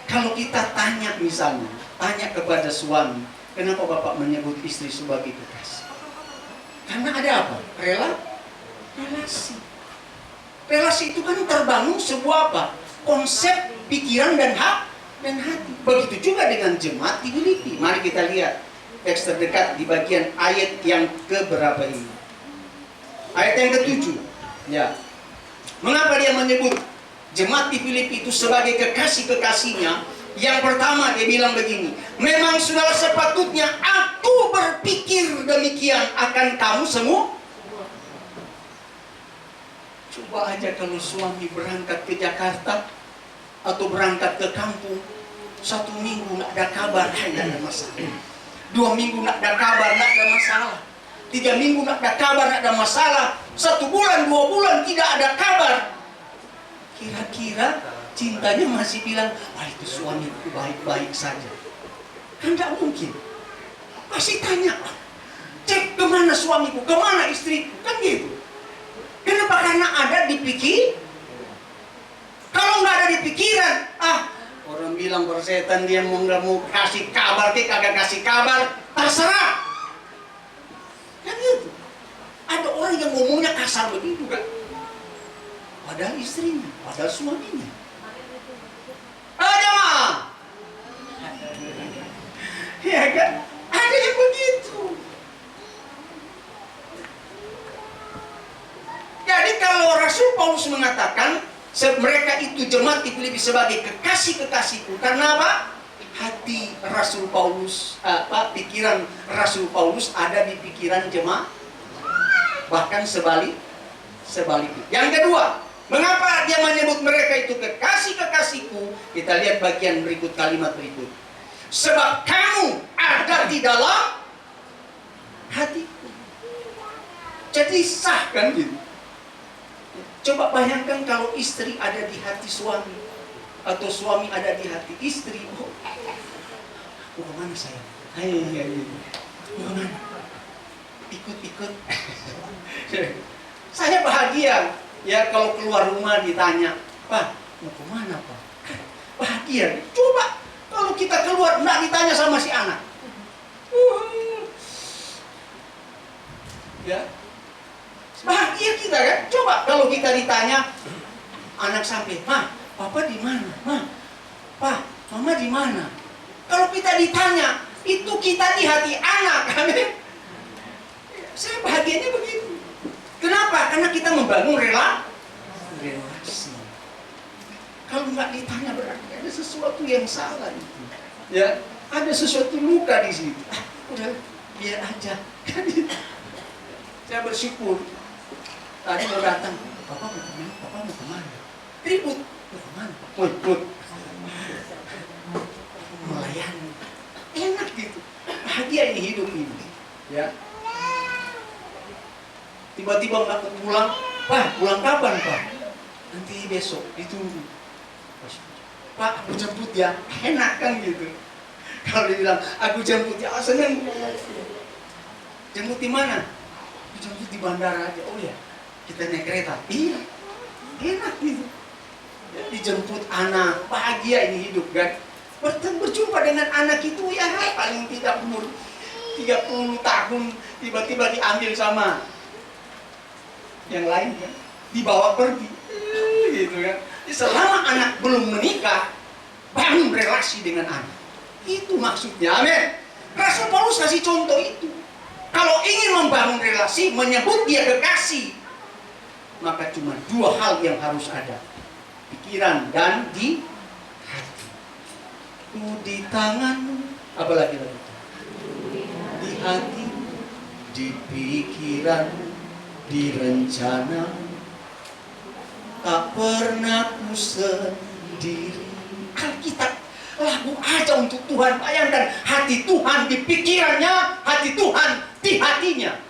Kalau kita tanya misalnya, tanya kepada suami, kenapa Bapak menyebut istri sebagai kekasih? Karena ada apa? Relasi. Relasi itu kan terbangun sebuah apa? Konsep pikiran dan hati. Begitu juga dengan jemaat di Filipi. Mari kita lihat teks terdekat di bagian ayat yang keberapa ini. Ayat yang ke-7. Ya. Mengapa dia menyebut jemaat di Filipi itu sebagai kekasih-kekasihnya? Yang pertama dia bilang begini, memang sudah sepatutnya aku berpikir demikian akan kamu semua. Coba aja kalau suami berangkat ke Jakarta atau berangkat ke kampung, 1 minggu nggak ada kabar, tidak ada masalah. 2 minggu nggak ada kabar, nggak ada masalah. 3 minggu nggak ada kabar, nggak ada masalah. 1 bulan, 2 bulan tidak ada kabar. Kira-kira cintanya masih bilang, itu suamiku baik-baik saja. Kan nggak mungkin. Pasti tanya, cek kemana suamiku, kemana istriku, kan gitu. Kenapa? Karena ada di pikiran. Kalau nggak ada di pikiran, orang bilang persetan dia nggak mau kasih kabar, dia kagak kasih kabar, terserah. Kan gitu. Ada orang yang ngomongnya kasar begitu kan? Padahal istrinya, padahal suaminya. Ada mah, ya kan? Ada yang begitu. Jadi kalau Rasul Paulus mengatakan mereka itu jemaat di Filipi sebagai kekasih-kekasihku, karena apa? Hati Rasul Paulus, pikiran Rasul Paulus ada di pikiran jemaat, bahkan sebaliknya. Yang kedua, mengapa dia menyebut mereka itu kekasih-kekasihku? Kita lihat bagian berikut, kalimat berikut. Sebab kamu ada di dalam hatiku. Jadi sah kan gitu. Coba bayangkan kalau istri ada di hati suami, atau suami ada di hati istri. Mau kemana sayang? Mau kemana? Ikut. Saya bahagia ya kalau keluar rumah ditanya, Pak, mau kemana Pak? Bahagia. Coba kalau kita keluar nggak ditanya sama si anak. Ya. Bahagia kita kan? Coba kalau kita ditanya, anak sampai, Ma, Papa di mana? Ma, Pa, Mama di mana? Kalau kita ditanya, itu kita di hati anak, kan? Saya bahagianya begitu. Kenapa? Karena kita membangun relasi. Kalau nggak ditanya berarti ada sesuatu yang salah itu. Ya, ada sesuatu luka di situ. Udah, biar aja. Saya bersyukur. Tadi mau datang, Papa mau kemana? Ribut, mau kemana? Put. Melayani, enak gitu, bahagia ini hidup ini. Ya. Tiba-tiba nggak mau pulang. Pak, pulang kapan Pak? Nanti besok, ditunggu. Pak, aku jemput ya. Enak kan gitu. Kalau dia bilang, aku jemput ya, seneng. Jemput di mana? Aku jemput di bandara aja. Oh ya, kita naik kereta. Iya, enak gitu. Ya, dijemput anak, bahagia ini hidup kan. Berjumpa dengan anak itu ya paling tidak umur 30 tahun, tiba-tiba diambil sama yang lain kan, dibawa pergi gitu kan. Jadi selama anak belum menikah, bangun relasi dengan anak, itu maksudnya. Amin. Rasul Paulus kasih contoh itu. Kalau ingin membangun relasi, menyebut dia kekasih, maka cuma dua hal yang harus ada: pikiran dan di hati. Di tanganmu, apalagi lagi? Di hati, di pikiran, di rencana, tak pernah ku sendiri. Alkitab lagu aja untuk Tuhan. Bayangkan hati Tuhan di pikirannya, hati Tuhan di hatinya.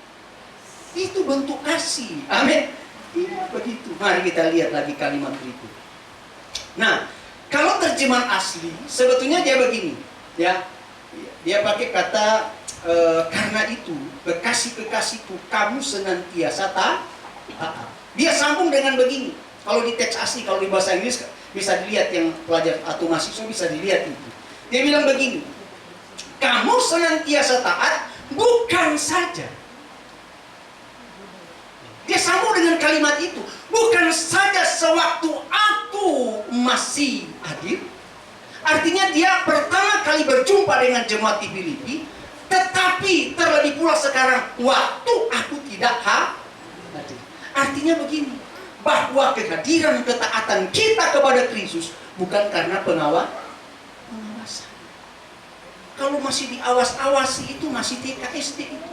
Itu bentuk kasih. Amin. Iya begitu. Mari kita lihat lagi kalimat berikut. Nah, kalau terjemahan asli sebetulnya dia begini, ya. Dia pakai kata karena itu kekasih-kekasihku kamu senantiasa taat. Dia sambung dengan begini. Kalau di teks asli, kalau di bahasa Inggris bisa dilihat, yang pelajar atau mahasiswa bisa dilihat itu. Dia bilang begini, kamu senantiasa taat bukan saja. Dia sambung dengan kalimat itu, bukan saja sewaktu aku masih hadir. Artinya dia pertama kali berjumpa dengan jemaat di Filipi, tetapi terlebih pula sekarang waktu aku tidak hadir. Artinya begini, bahwa kehadiran ketaatan kita kepada Kristus bukan karena pengawasan. Kalau masih diawas-awasi itu masih TK, SD itu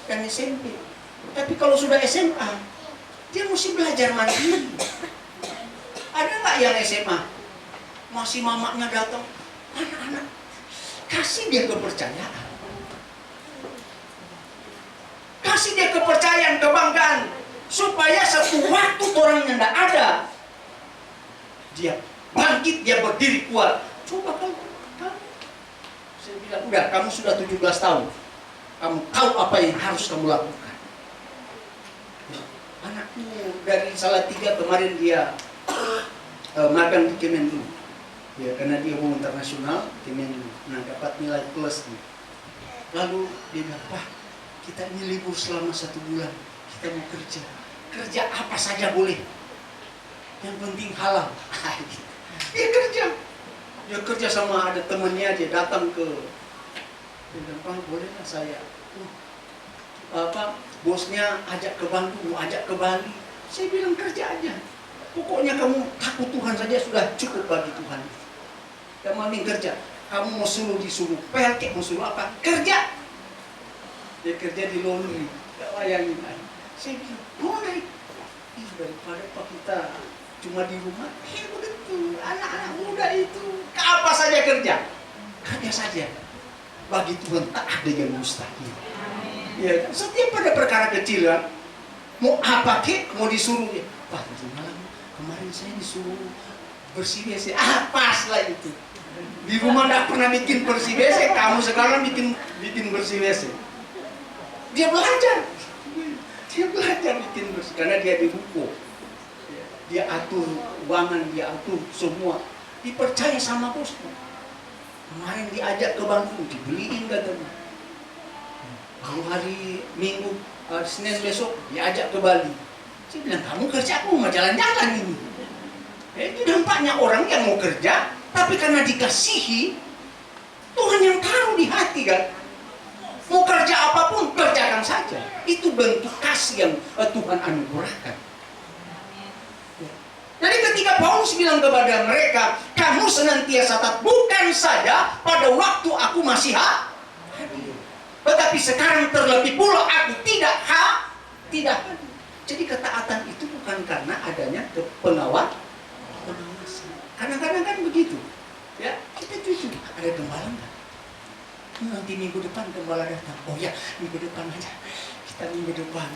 dan SMP. Tapi kalau sudah SMA, dia mesti belajar mandiri. Ada nggak yang SMA masih mamanya datang, anak-anak, kasih dia kepercayaan, kasih dia kepercayaan, kebanggaan, supaya satu waktu orangnya tidak ada, dia bangkit, dia berdiri kuat. Coba kalau saya bilang, udah kamu sudah 17 tahun, kamu tahu apa yang harus kamu lakukan. Anakku dari Salatiga kemarin dia makan di Kemenlu, ya, karena dia mau internasional Kemenlu, nah dapat nilai plus nih. Lalu dia bilang, Pak, kita ini libur selama 1 bulan, kita mau kerja apa saja boleh, yang penting halal. Dia kerja sama ada temennya, dia datang ke, dia bilang, Pak, bolehlah saya bosnya ajak ke Bandung, mau ajak ke Bali. Saya bilang, kerja aja, pokoknya kamu takut Tuhan saja sudah cukup bagi Tuhan. Kamu mending kerja, kamu mau suruh disuruh PLK, mau suruh apa, kerja. Dia kerja di laundry, gak bayangin. Saya bilang, boleh, daripada Pak kita cuma di rumah. Begitu, anak-anak muda itu apa saja kerja saja. Bagi Tuhan tak ada yang mustahil. Ya, setiap pada perkara kecil kan, mau apa kek, mau disuruh ya, Pak, malam kemarin saya disuruh bersih WC. Pas lah itu. Di rumah tidak pernah bikin bersih WC, kamu sekarang bikin bersih WC. Dia belajar bikin bersih karena dia dihukum. Dia atur uangan, dia atur semua. Dipercaya sama bosnya. Kemarin diajak ke Bandung, dibeliin katanya. Kalau hari Minggu, Senin besok diajak ke Bali. Saya bilang, kamu kerja, aku mau jalan-jalan ini. Itu dampaknya orang yang mau kerja, tapi karena dikasihi, Tuhan yang taruh di hati kan. Mau kerja apapun, kerjakan saja. Itu bentuk kasih yang Tuhan anugerahkan. Jadi ketika Paulus bilang kepada mereka, kamu senantiasa taat bukan saja pada waktu aku masih hadir, tetapi sekarang terlebih pula aku tidak hadir. Jadi ketaatan itu bukan karena adanya pengawasan. Kadang-kadang kan begitu. Ya, kita jujur, ada gembala enggak? Nanti minggu depan gembala datang. Oh ya, minggu depan aja. Kita minggu depan.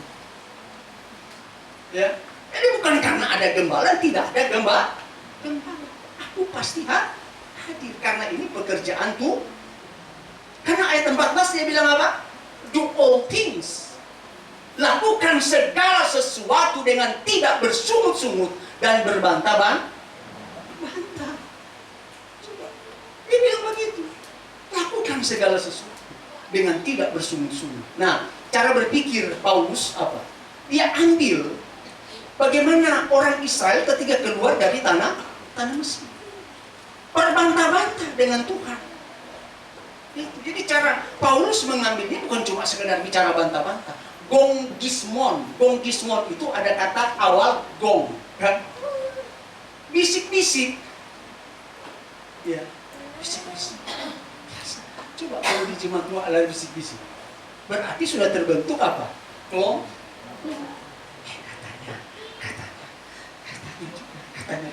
Ya. Jadi bukan karena ada gembala, tidak ada gembala. Aku pasti hadir karena ini pekerjaan tuh. Karena ayat 14 dia bilang apa? Do all things. Lakukan segala sesuatu dengan tidak bersungut-sungut dan berbantah-bantah. Coba. Dia bilang begitu. Lakukan segala sesuatu dengan tidak bersungut-sungut. Nah, cara berpikir Paulus apa? Dia ambil bagaimana orang Israel ketika keluar dari tanah Mesir. Berbantah-bantah dengan Tuhan. Jadi cara Paulus mengambilnya bukan cuma sekedar bicara bantah-bantah. Gonggismon itu ada kata awal gong, kan? Bisik-bisik, ya, bisik-bisik. Coba kalau di jemaat tua ada bisik-bisik, berarti sudah terbentuk apa? Katanya.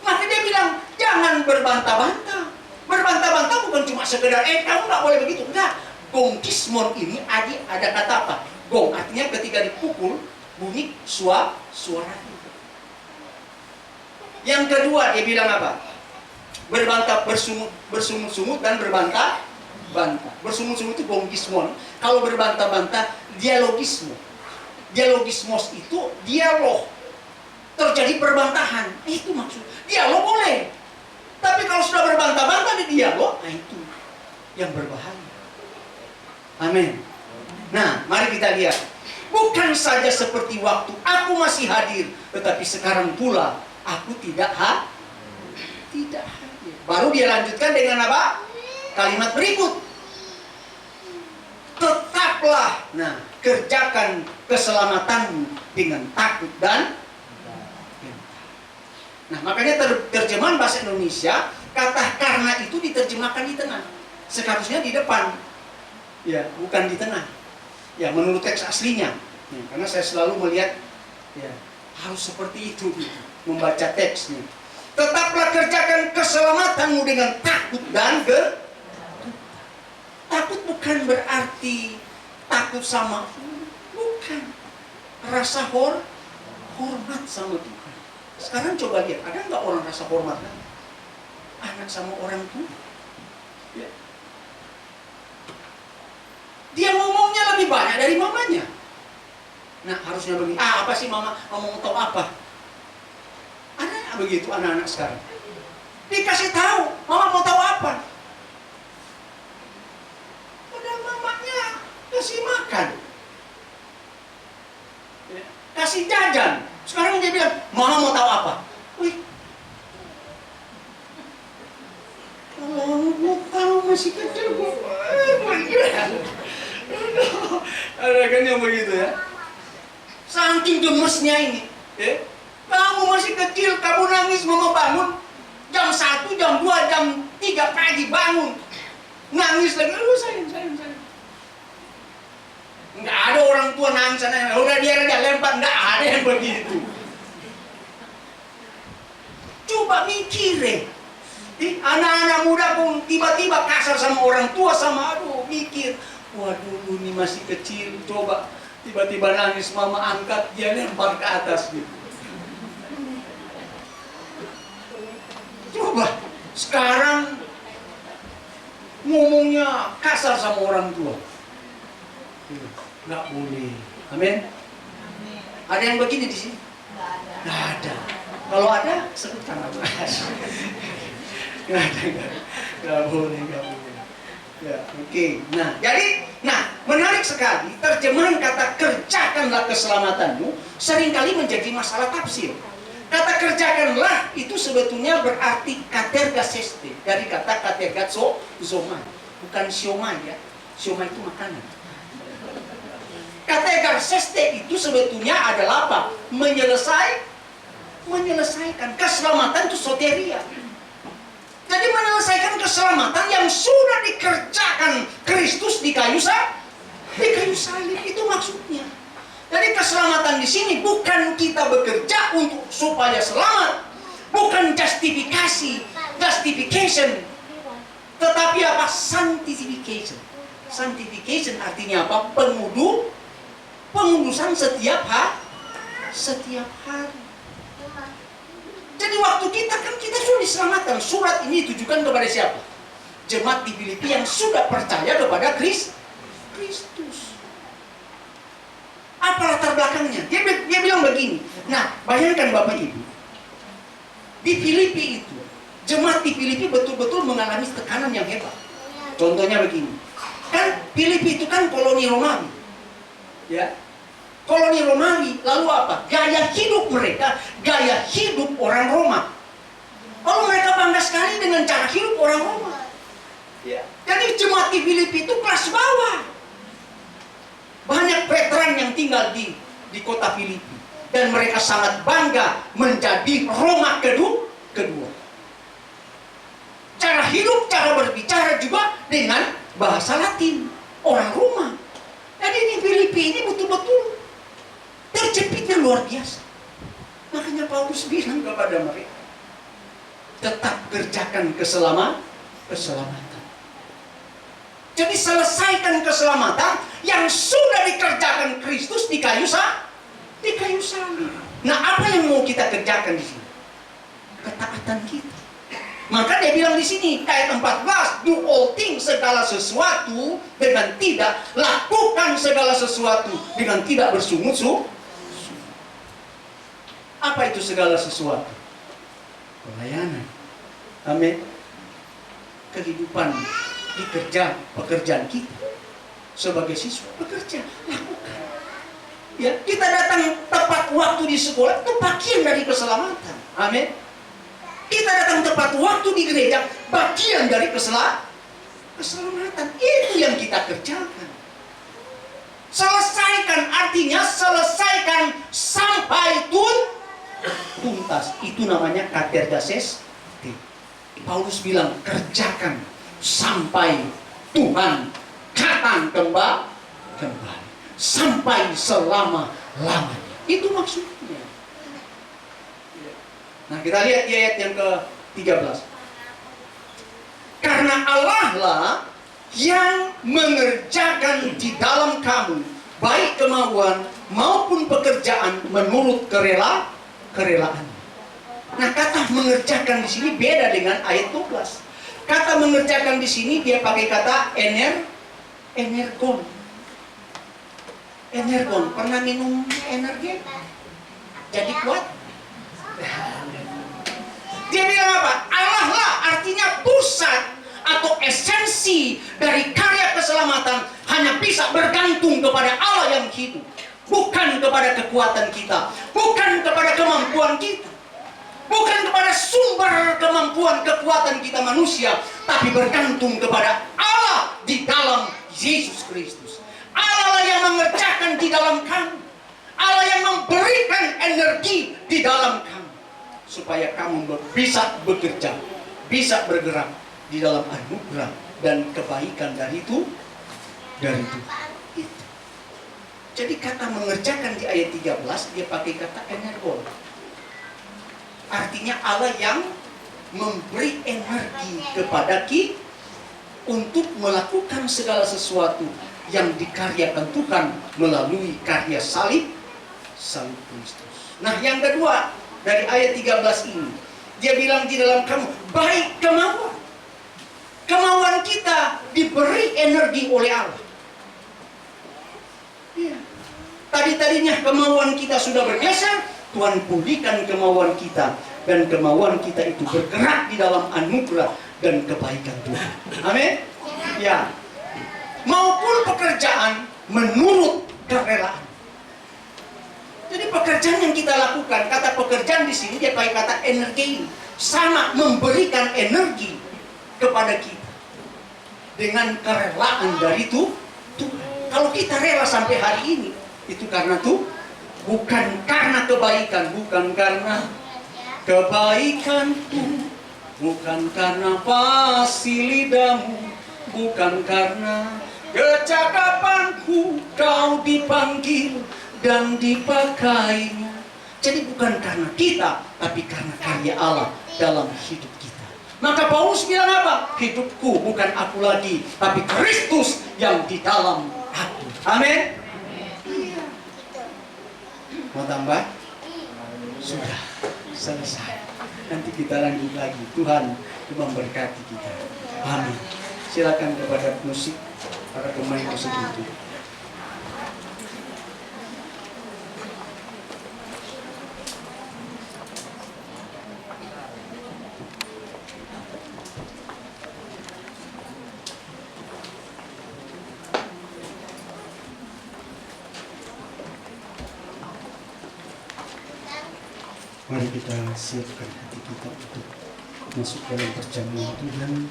Maka dia bilang jangan berbantah-bantah. Berbantah-bantah bukan cuma sekedar kamu nggak boleh begitu, enggak. Gonggismon ini ada kata apa? Gong artinya ketika dipukul bunyi suara. Yang kedua dia bilang apa? Berbantah, bersungut-sungut dan berbantah-bantah. Bersungut-sungut itu gonggismon. Kalau berbantah-bantah dialogismo. Dialogismos itu dialog. Terjadi perbantahan. Itu maksud. Dialog boleh. Tapi kalau sudah berbantah-bantah di dialog, nah itu yang berbahaya. Amin. Nah, mari kita lihat. Bukan saja seperti waktu aku masih hadir, tetapi sekarang pula aku tidak hadir. Baru dia lanjutkan dengan apa? Kalimat berikut. Tetaplah, kerjakan keselamatanmu dengan takut dan makanya terjemahan bahasa Indonesia kata karena itu diterjemahkan di tengah. Seharusnya di depan. Ya, bukan di tengah. Ya, menurut teks aslinya. Ya, karena saya selalu melihat ya, harus seperti itu gitu, membaca teksnya. Tetaplah kerjakan keselamatanmu dengan takut dan takut bukan berarti takut sama bukan. Rasa hormat sama Tuhan. Sekarang coba lihat, ada nggak orang rasa hormat? Anak sama orang tua. Ya. Dia ngomongnya lebih banyak dari mamanya. Nah, harusnya begini. Apa sih mama mau tahu apa? Ada nggak begitu anak-anak sekarang? Dikasih tahu, mama mau tahu apa? Udah mamanya kasih makan, kasih jajan. Sekarang dia bilang, mama mau tahu apa? Wih, kalau mau tahu masih kecil, ada kan yang begitu ya? Saking gemesnya ini, kamu masih kecil, kamu nangis, mama bangun jam 1, jam 2, jam 3 pagi bangun, nangis lagi, sayang. Nggak ada orang tua nangis sana, udah dia aja lempar, nggak ada yang begitu. Coba mikir anak-anak muda pun tiba-tiba kasar sama orang tua, mikir, waduh ini masih kecil, coba tiba-tiba nangis, mama angkat, dia lempar ke atas gitu. Coba sekarang ngomongnya kasar sama orang tua. Nggak boleh. Amin. Ada yang begini di sini? Nggak ada. Kalau ada, sebutkan nama. Nggak ada. Nggak boleh. Ya, oke. Menarik sekali. Terjemahan kata kerjakanlah keselamatanmu seringkali menjadi masalah tafsir. Kata kerjakanlah itu sebetulnya berarti katergaseste, dari kata katergazomai, bukan siomai ya. Siomai itu makanan. Katergaseste itu sebetulnya adalah apa? Menyelesaikan keselamatan itu soteria. Jadi menyelesaikan keselamatan yang sudah dikerjakan Kristus di kayu salib, itu maksudnya. Jadi keselamatan di sini bukan kita bekerja untuk supaya selamat, bukan justification, tetapi apa? Sanctification. Sanctification artinya apa? Pengudusan setiap setiap hari. Jadi waktu kita sudah diselamatkan. Surat ini ditujukan kepada siapa? Jemaat di Filipi yang sudah percaya kepada Kristus. Apa latar belakangnya? Dia bilang begini. Nah, bayangkan Bapak Ibu. Di Filipi itu, jemaat di Filipi betul-betul mengalami tekanan yang hebat. Contohnya begini. Kan Filipi itu kan koloni Romawi. Ya. Koloni Romawi, lalu apa? Gaya hidup mereka, gaya hidup orang Roma. Lalu mereka bangga sekali dengan cara hidup orang Roma. Ya. Jadi jemaat di Filipi itu kelas bawah. Banyak veteran yang tinggal di kota Filipi. Dan mereka sangat bangga menjadi Roma kedua. Cara hidup, cara berbicara juga dengan bahasa Latin. Orang Roma. Jadi di Filipi ini betul-betul terjepitnya luar biasa. Makanya Paulus bilang kepada mereka, tetap kerjakan keselamatan. Jadi selesaikan keselamatan yang sudah dikerjakan Kristus di kayu salib. Nah, apa yang mau kita kerjakan di sini? Ketaatan kita. Maka dia bilang di sini ayat 14, do all things, segala sesuatu dengan tidak, lakukan segala sesuatu dengan tidak bersungut-sungut. Apa itu segala sesuatu? Pelayanan. Amin. Kehidupan di pekerjaan kita sebagai siswa bekerja, lakukan. Ya, kita datang tepat waktu di sekolah itu bagian dari keselamatan. Amin. Kita datang tepat waktu di gereja, bagian dari keselamatan. Itu yang kita kerjakan. Selesaikan, artinya selesaikan sampai tuntas. Itu namanya katergases. Paulus bilang kerjakan sampai Tuhan datang kembali. Sampai selama-lamanya. Itu maksudnya. Nah, kita lihat di ayat yang ke-13. Karena Allah lah yang mengerjakan di dalam kamu baik kemauan maupun pekerjaan menurut kerelaan. Nah, kata mengerjakan di sini beda dengan ayat 12. Kata mengerjakan di sini dia pakai kata energon. Energon, pernah minum energi? Jadi kuat? Dia bilang apa? Allah lah artinya pusat atau esensi dari karya keselamatan hanya bisa bergantung kepada Allah yang hidup. Bukan kepada kekuatan kita, bukan kepada kemampuan kita, bukan kepada sumber kemampuan kekuatan kita manusia, tapi bergantung kepada Allah di dalam Yesus Kristus. Allah yang mengerjakan di dalam kamu. Allah yang memberikan energi di dalam kamu. Supaya kamu bisa bekerja, bisa bergerak di dalam anugerah dan kebaikan dari Tuhan. Jadi kata mengerjakan di ayat 13 dia pakai kata energon. Artinya Allah yang memberi energi kepada kita untuk melakukan segala sesuatu yang dikaryakan Tuhan melalui karya salib Kristus. Nah, yang kedua dari ayat 13 ini, dia bilang di dalam kamu baik kemauan. Kemauan kita diberi energi oleh Allah. Ya. Tadinya kemauan kita sudah bergeser, Tuhan pulihkan kemauan kita dan kemauan kita itu bergerak di dalam anugerah dan kebaikan Tuhan. Amin. Ya. Maupun pekerjaan menurut kerelaan. Jadi pekerjaan yang kita lakukan, kata pekerjaan di sini dia pakai kata energi, sama memberikan energi kepada kita dengan kerelaan dari Tuhan. Kalau kita rela sampai hari ini, itu karena bukan karena kebaikan, bukan karena kebaikanku, bukan karena pasti lidahmu, bukan karena kecakapanku kau dipanggil dan dipakainya. Jadi bukan karena kita, tapi karena karya Allah dalam hidup kita. Maka Paulus bilang apa? Hidupku bukan aku lagi, tapi Kristus yang di dalam aku. Amin. Mau tambah? Sudah selesai. Nanti kita lanjut lagi. Tuhan memberkati kita. Amin. Silakan kepada musik para pemain musik itu. Mari kita siapkan hati kita untuk masuk dalam perjamuan Tuhan.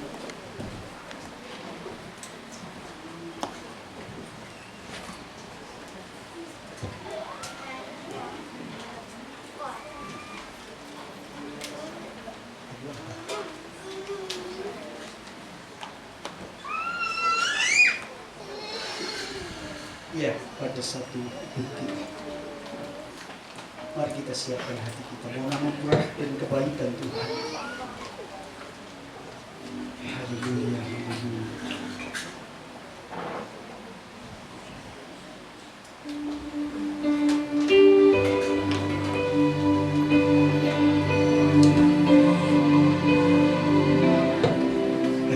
Ya, pada satu bukti. Mari kita siapkan hati kita. Mau anugerah dan kebaikan Tuhan. Haleluya, haleluya.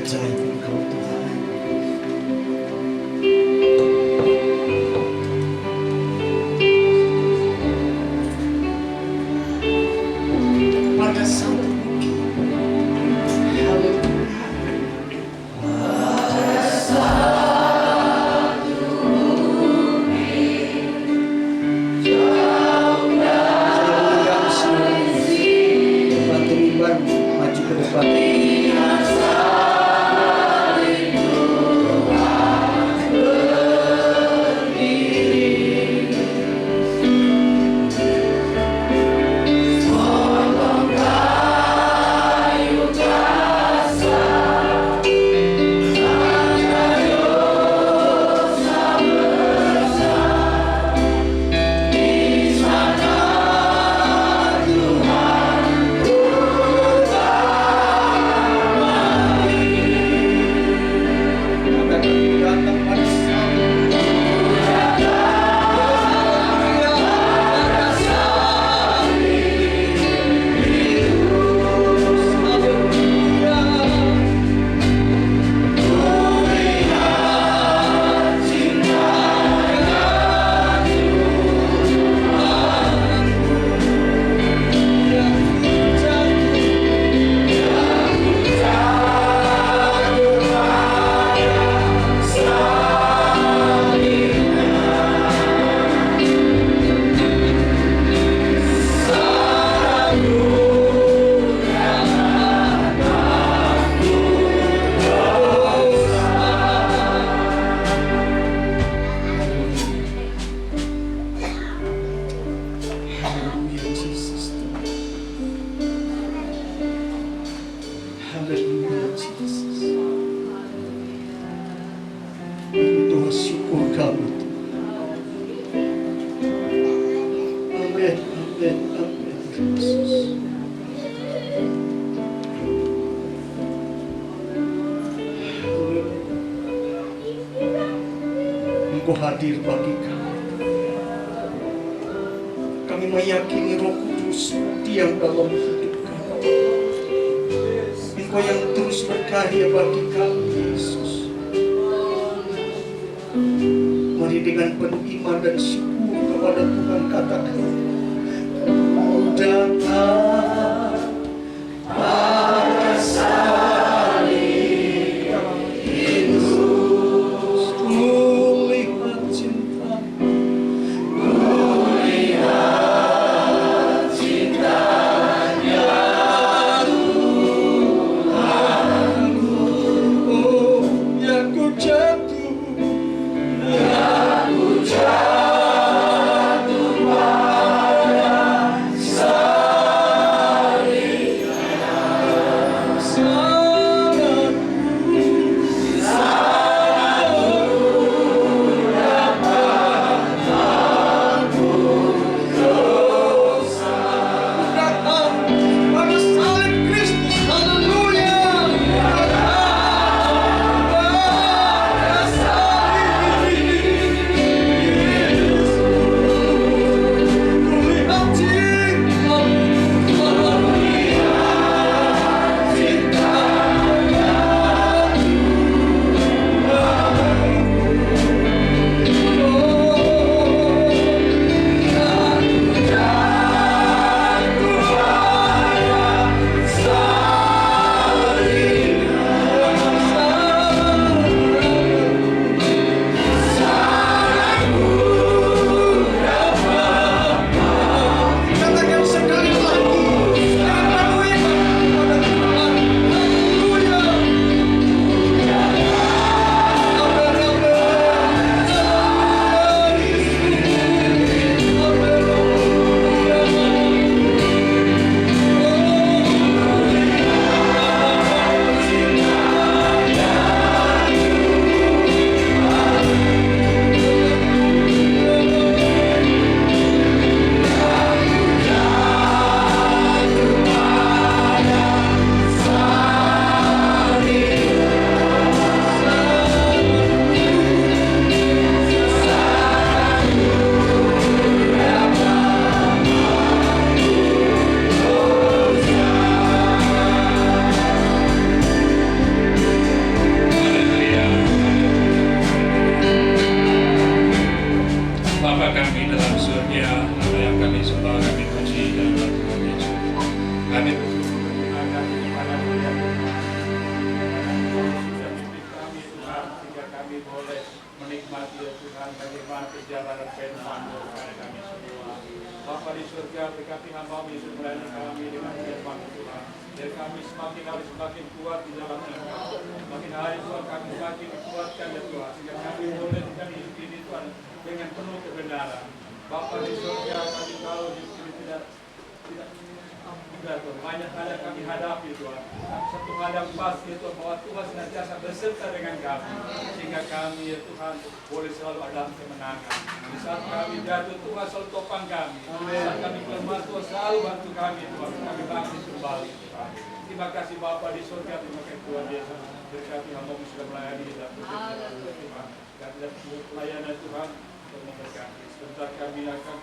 Ajaib Engkau Tuhan. Pada satu bukti. Haleluya. Bantu mimbar maju ke depan. Hallelujah, Jesus. Hallelujah, Jesus. Tuhan syukur kami. Amin, amin, amin, Jesus. Engkau hadir bagi kami. Kami meyakini Roh Kudus diam dalam hidup kami. Engkau yang terus berkarya bagi kami, Yesus. Mari dengan penuh iman dan syukur kepada Tuhan katakan, Kau datang pada salib Yesus, kulihat cinta. Jatuh pada Bapa kami dalam surga, nama yang kami sembah, kami puji dalam nama Tuhan Yesus. Kami berterima kasih kepada-Mu ya Tuhan. Sudah pimpin kami Tuhan, sehingga kami boleh menikmati ya Tuhan bagaimana perjalanan firman-Mu kepada kami semua. Bapa di surga, berkati hamba-Mu Yesus melayani kami dengan firman Tuhan. Dan kami semakin hari semakin kuat di dalam Engkau. Makin hari Tuhan kami semakin dikuatkan ya Tuhan, sehingga kami boleh dengan hidup ini Tuhan dengan penuh kebenaran. Bapa di surga, kami tahu hidup ini tidak Tuhan. Banyak hal yang kami hadapi Tuhan. Tapi satu hal yang pasti Tuhan, bahwa Tuhan senantiasa beserta dengan kami, sehingga kami ya Tuhan boleh selalu ada kemenangan. Di saat kami jatuh Tuhan selalu topang kami. Di saat kami lemah Tuhan selalu bantu kami Tuhan. Kami bangkit kembali Tuhan. Terima kasih Bapa di surga, terima kasih Tuhan Yesus. Berkati hamba-Mu sudah melayani dan Tuhan. Dan pelayanan Tuhan untuk memberkati. Sebentar kami akan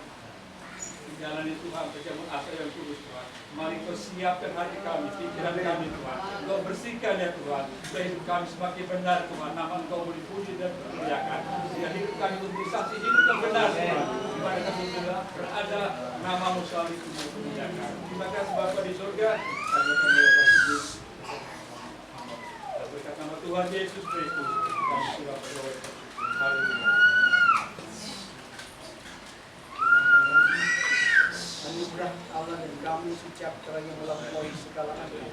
menjalani Tuhan perjamuan asa yang kudus Tuhan. Mari Kau siapkan hati kami, pikiran kami Tuhan. Kau bersihkan ya Tuhan. Supaya hidup kami semakin benar Tuhan. Nama Engkau dipuji dan dimuliakan. Sehingga hidup kami untuk saksi hidup yang benar Tuhan. Di mana kami berada, nama-Mu selalu dimuliakan. Terima kasih Bapa di surga. Kami akan berkati. Berkat nama Tuhan Yesus Kristus, kami sudah berdoa. Haleluya. Anugerah Allah dan damai sejahtera yang melampaui segala akal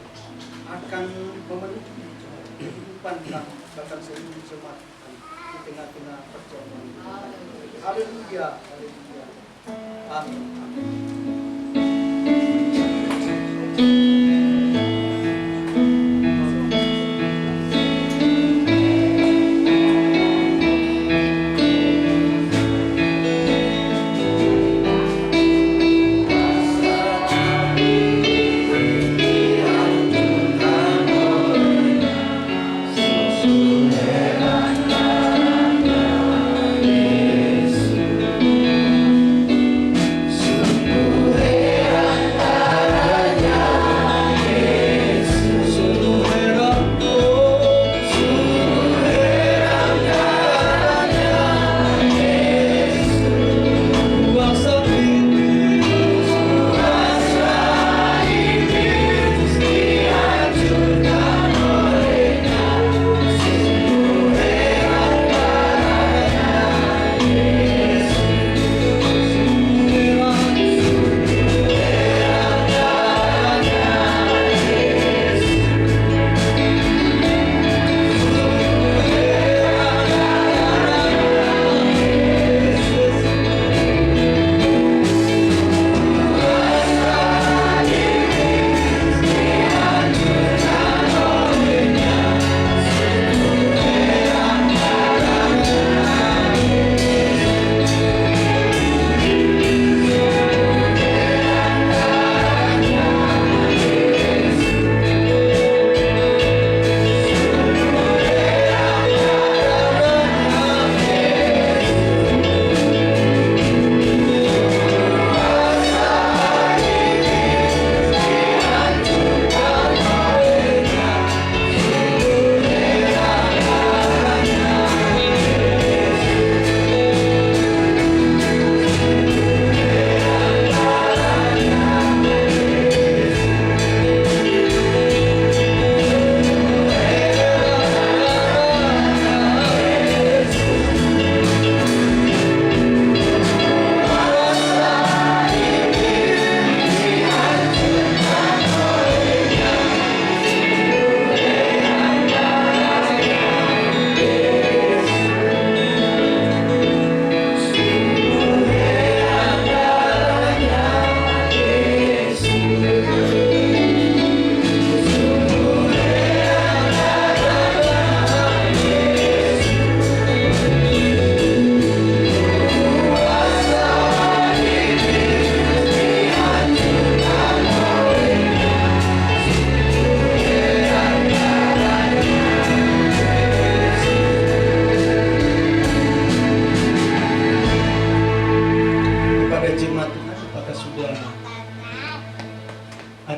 akan memenuhi kehidupan kami bahkan seluruh jemaat di tengah-tengah perjamuan. Haleluya, haleluya. Amin.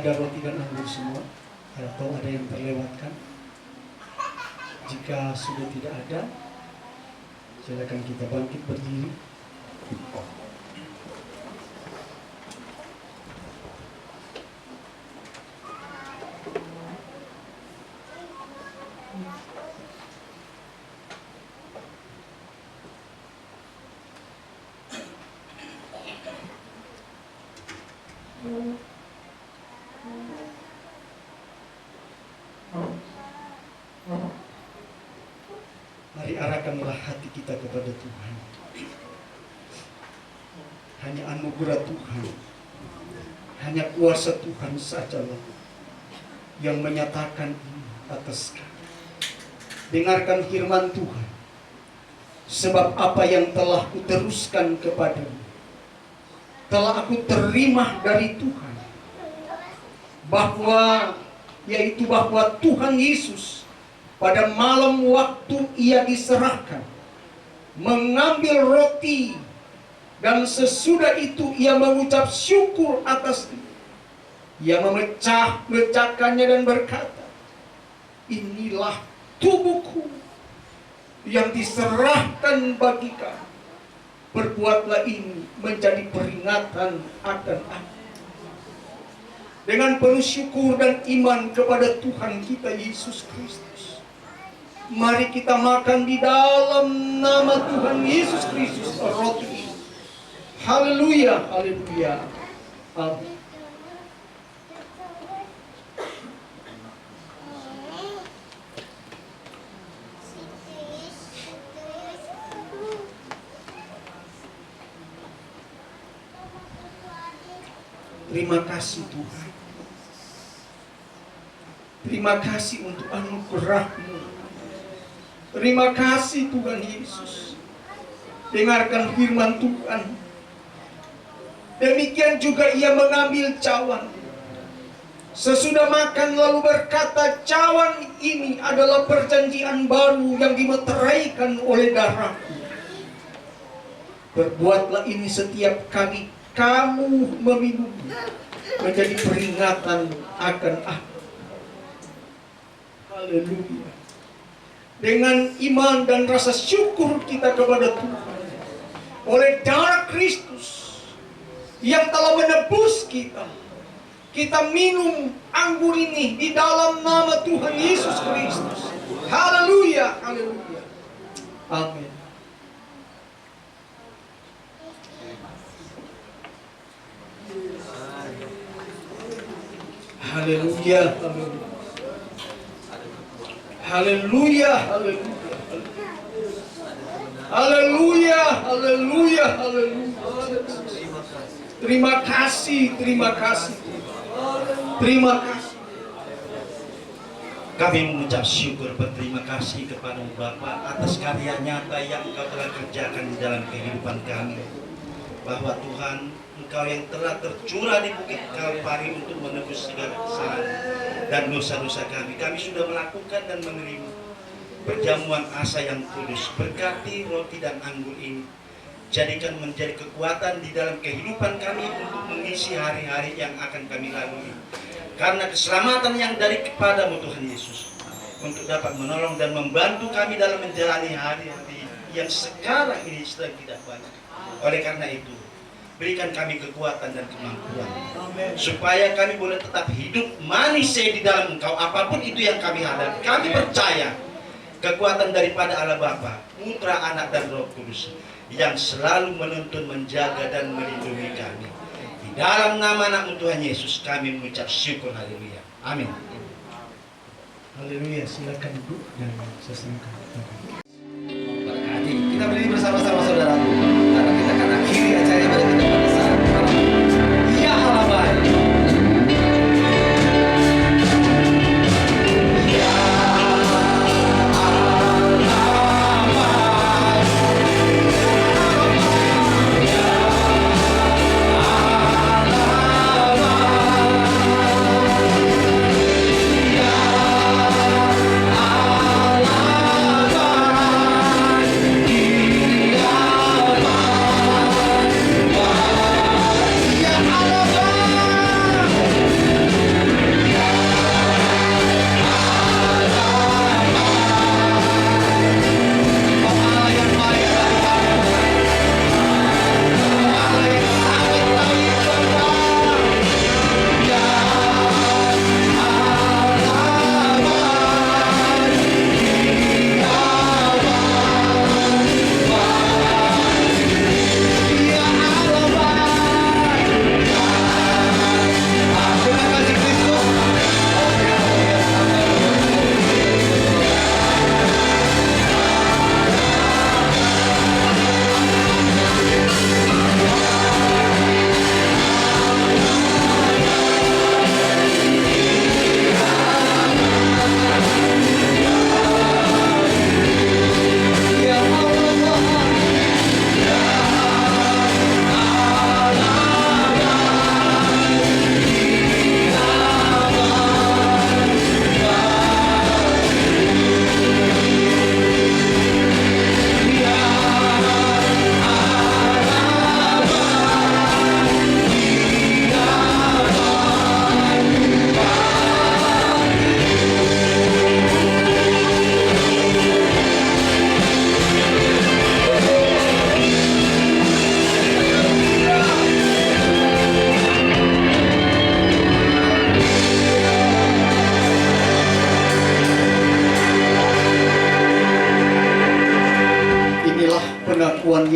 ada roti dan anggur semua, atau ada yang terlewatkan? Jika sudah tidak ada, silakan kita bangkit berdiri. Serahkanlah hati kita kepada Tuhan. Hanya anugerah Tuhan, hanya kuasa Tuhan sajalah yang menyatakan ini atas kami. Dengarkan firman Tuhan. Sebab apa yang telah kuteruskan kepadamu telah aku terima dari Tuhan, yaitu bahwa Tuhan Yesus pada malam waktu ia diserahkan mengambil roti, dan sesudah itu ia mengucap syukur atasnya. Ia memecahkannya dan berkata, inilah tubuhku yang diserahkan bagi kamu. Perbuatlah ini menjadi peringatan akan aku. Dengan penuh syukur dan iman kepada Tuhan kita Yesus Kristus, mari kita makan di dalam nama Tuhan Yesus Kristus roti ini. Haleluya, haleluya. Amin. Terima kasih Tuhan. Terima kasih untuk anugerah-Mu. Terima kasih Tuhan Yesus. Dengarkan firman Tuhan. Demikian juga ia mengambil cawan. Sesudah makan lalu berkata, cawan ini adalah perjanjian baru yang dimeteraikan oleh darah-Ku. Berbuatlah ini setiap kali kamu meminum, menjadi peringatan akan aku. Haleluya. Dengan iman dan rasa syukur kita kepada Tuhan, oleh darah Kristus yang telah menebus kita, kita minum anggur ini di dalam nama Tuhan Yesus Kristus. Haleluya, haleluya. Amin. Haleluya, haleluya. Haleluya, haleluya. Haleluya, haleluya, haleluya. Terima kasih, terima kasih. Terima kasih. Kami mengucap syukur berterima kasih kepada Bapa atas karya nyata yang Engkau telah kerjakan di dalam kehidupan kami. Bahwa Tuhan, Engkau yang telah tercurah di Bukit Kalvari untuk menebus segala kesalahan dan dosa-dosa kami. Kami sudah melakukan dan menerima perjamuan asa yang kudus. Berkati roti dan anggur ini, jadikan menjadi kekuatan di dalam kehidupan kami untuk mengisi hari-hari yang akan kami lalui. Karena keselamatan yang dari kepadamu Tuhan Yesus, untuk dapat menolong dan membantu kami dalam menjalani hari-hari yang sekarang ini sedang tidak banyak. Oleh karena itu, berikan kami kekuatan dan kemampuan, supaya kami boleh tetap hidup manis di dalam Engkau, apapun itu yang kami hadapi. Kami percaya kekuatan daripada Allah Bapa, Putra, Anak, dan Roh Kudus yang selalu menuntun, menjaga, dan melindungi kami. Di dalam nama anak Tuhan Yesus kami mengucap syukur. Haleluya. Amin. Haleluya. Silakan duduk dan sesungguhkan. Berkati. Kita berdiri bersama-sama saudaraku, karena kita akan akhiri acara pada kita pada saat malam. Ya halaman. Ya halaman.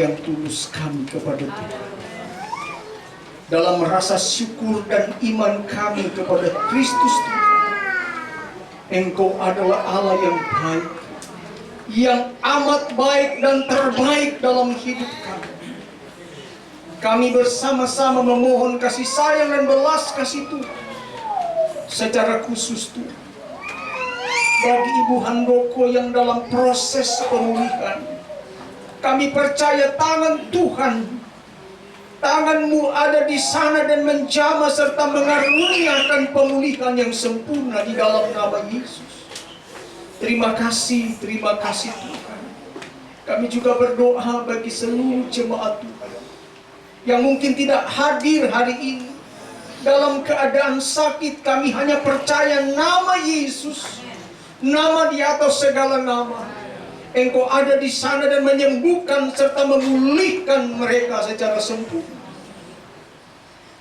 yang tulus kami kepada Tuhan. Dalam rasa syukur dan iman kami kepada Kristus Tuhan, Engkau adalah Allah yang baik, yang amat baik dan terbaik dalam hidup kami. Kami bersama-sama memohon kasih sayang dan belas kasih Tuhan. Secara khusus Tuhan, bagi Ibu Handoko yang dalam proses pemulihan, kami percaya tangan Tuhan, tangan-Mu ada di sana dan menjamah serta mengaruniakan pemulihan yang sempurna di dalam nama Yesus. Terima kasih Tuhan. Kami juga berdoa bagi seluruh jemaat Tuhan yang mungkin tidak hadir hari ini dalam keadaan sakit. Kami hanya percaya nama Yesus, nama di atas segala nama. Engkau ada di sana dan menyembuhkan serta memulihkan mereka secara sempurna.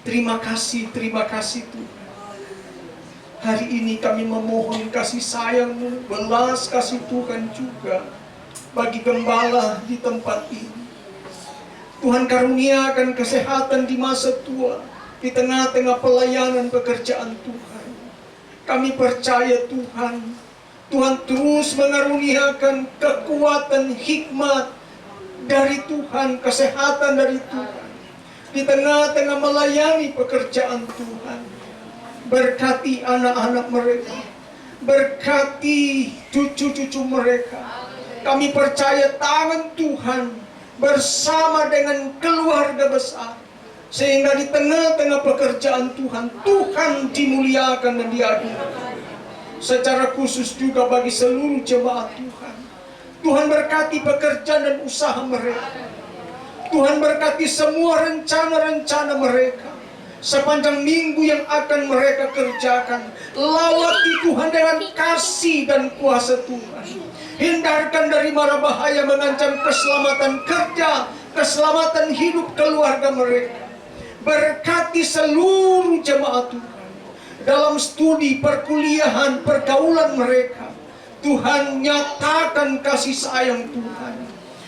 Terima kasih Tuhan. Hari ini kami memohon kasih sayang-Mu, belas kasih Tuhan juga bagi gembala di tempat ini. Tuhan karuniakan kesehatan di masa tua, di tengah-tengah pelayanan pekerjaan Tuhan. Kami percaya Tuhan, Tuhan terus mengaruniakan kekuatan hikmat dari Tuhan, kesehatan dari Tuhan, di tengah-tengah melayani pekerjaan Tuhan. Berkati anak-anak mereka, berkati cucu-cucu mereka. Kami percaya tangan Tuhan bersama dengan keluarga besar, sehingga di tengah-tengah pekerjaan Tuhan, Tuhan dimuliakan dan diagungkan. Secara khusus juga bagi seluruh jemaat Tuhan, Tuhan berkati pekerjaan dan usaha mereka. Tuhan berkati semua rencana-rencana mereka sepanjang minggu yang akan mereka kerjakan. Lawati Tuhan dengan kasih dan kuasa Tuhan. Hindarkan dari mara bahaya mengancam keselamatan kerja, keselamatan hidup keluarga mereka. Berkati seluruh jemaat Tuhan dalam studi, perkuliahan, pergaulan mereka. Tuhan nyatakan kasih sayang Tuhan.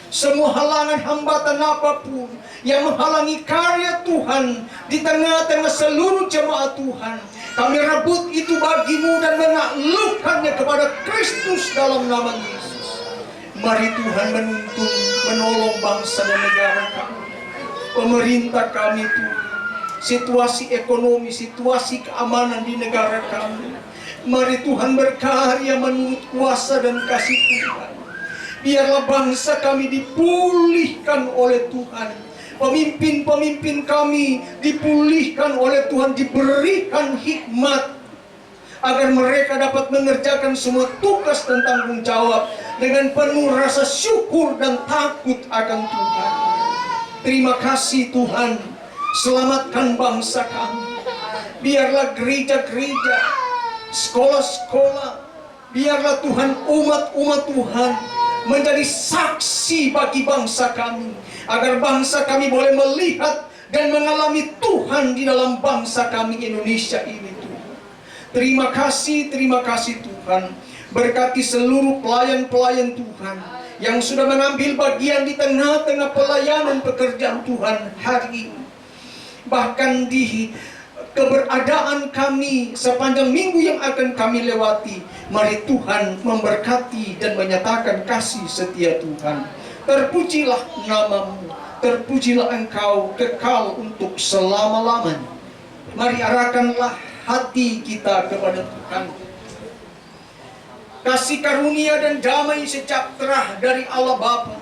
Semua halangan hambatan apapun yang menghalangi karya Tuhan di tengah-tengah seluruh jemaat Tuhan, kami rebut itu bagi-Mu dan menaklukkannya kepada Kristus dalam nama Yesus. Mari Tuhan menuntun, menolong bangsa dan negara kami, pemerintah kami Tuhan, situasi ekonomi, situasi keamanan di negara kami. Mari Tuhan berkarya menurut kuasa dan kasih Tuhan. Biarlah bangsa kami dipulihkan oleh Tuhan. Pemimpin-pemimpin kami dipulihkan oleh Tuhan, diberikan hikmat agar mereka dapat mengerjakan semua tugas dan tanggung jawab dengan penuh rasa syukur dan takut akan Tuhan. Terima kasih Tuhan, selamatkan bangsa kami. Biarlah gereja-gereja, sekolah-sekolah, biarlah Tuhan umat-umat Tuhan menjadi saksi bagi bangsa kami, agar bangsa kami boleh melihat dan mengalami Tuhan di dalam bangsa kami Indonesia ini Tuhan. Terima kasih Tuhan. Berkati seluruh pelayan-pelayan Tuhan yang sudah mengambil bagian di tengah-tengah pelayanan pekerjaan Tuhan hari ini. Bahkan di keberadaan kami sepanjang minggu yang akan kami lewati, mari Tuhan memberkati dan menyatakan kasih setia Tuhan. Terpujilah nama-Mu, terpujilah Engkau kekal untuk selama-lamanya. Mari arahkanlah hati kita kepada Tuhan. Kasih karunia dan damai sejahtera dari Allah Bapa,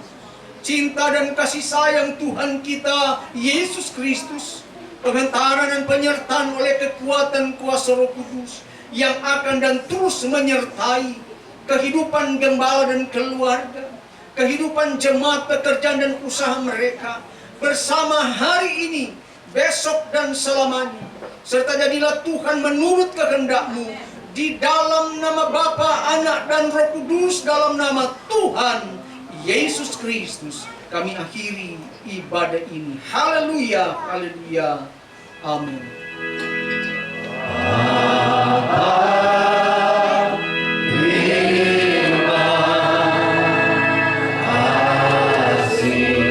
cinta dan kasih sayang Tuhan kita Yesus Kristus, pengentaran dan penyertaan oleh kekuatan kuasa Roh Kudus yang akan dan terus menyertai kehidupan gembala dan keluarga, kehidupan jemaat, pekerjaan dan usaha mereka bersama hari ini, besok dan selamanya. Serta jadilah Tuhan menurut kehendak-Mu di dalam nama Bapa, Anak dan Roh Kudus, dalam nama Tuhan Yesus Kristus. Kami akhiri ibadah ini. Haleluya, haleluya. Amin. Terima kasih.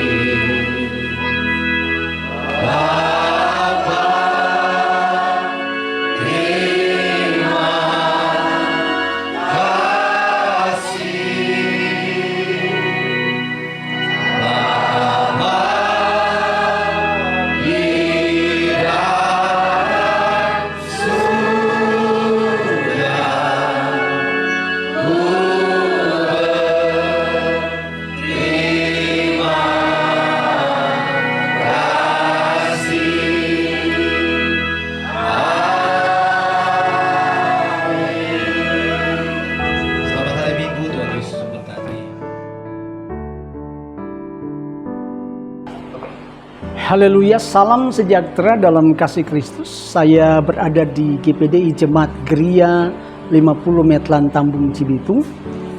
Haleluya, salam sejahtera dalam kasih Kristus. Saya berada di GPDI Jemaat Geria 50 Metlan Tambung Cibitung.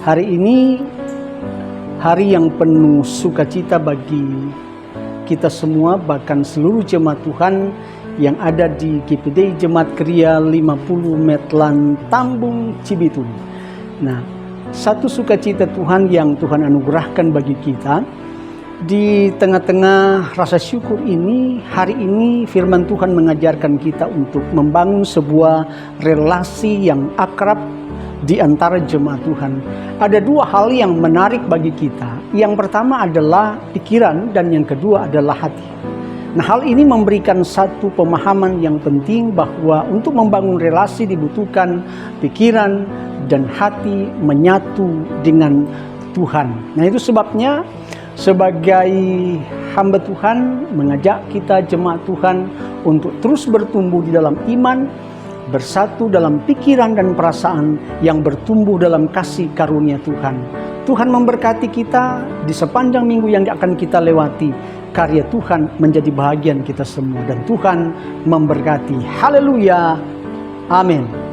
Hari ini hari yang penuh sukacita bagi kita semua, bahkan seluruh jemaat Tuhan yang ada di GPDI Jemaat Geria 50 Metlan Tambung Cibitung. Nah, satu sukacita Tuhan yang Tuhan anugerahkan bagi kita. Di tengah-tengah rasa syukur ini, hari ini firman Tuhan mengajarkan kita untuk membangun sebuah relasi yang akrab di antara jemaat Tuhan. Ada dua hal yang menarik bagi kita. Yang pertama adalah pikiran dan yang kedua adalah hati. Nah, hal ini memberikan satu pemahaman yang penting bahwa untuk membangun relasi dibutuhkan pikiran dan hati menyatu dengan Tuhan. Nah, itu sebabnya sebagai hamba Tuhan mengajak kita jemaat Tuhan untuk terus bertumbuh di dalam iman, bersatu dalam pikiran dan perasaan yang bertumbuh dalam kasih karunia Tuhan. Tuhan memberkati kita di sepanjang minggu yang akan kita lewati. Karya Tuhan menjadi bahagian kita semua dan Tuhan memberkati. Haleluya. Amin.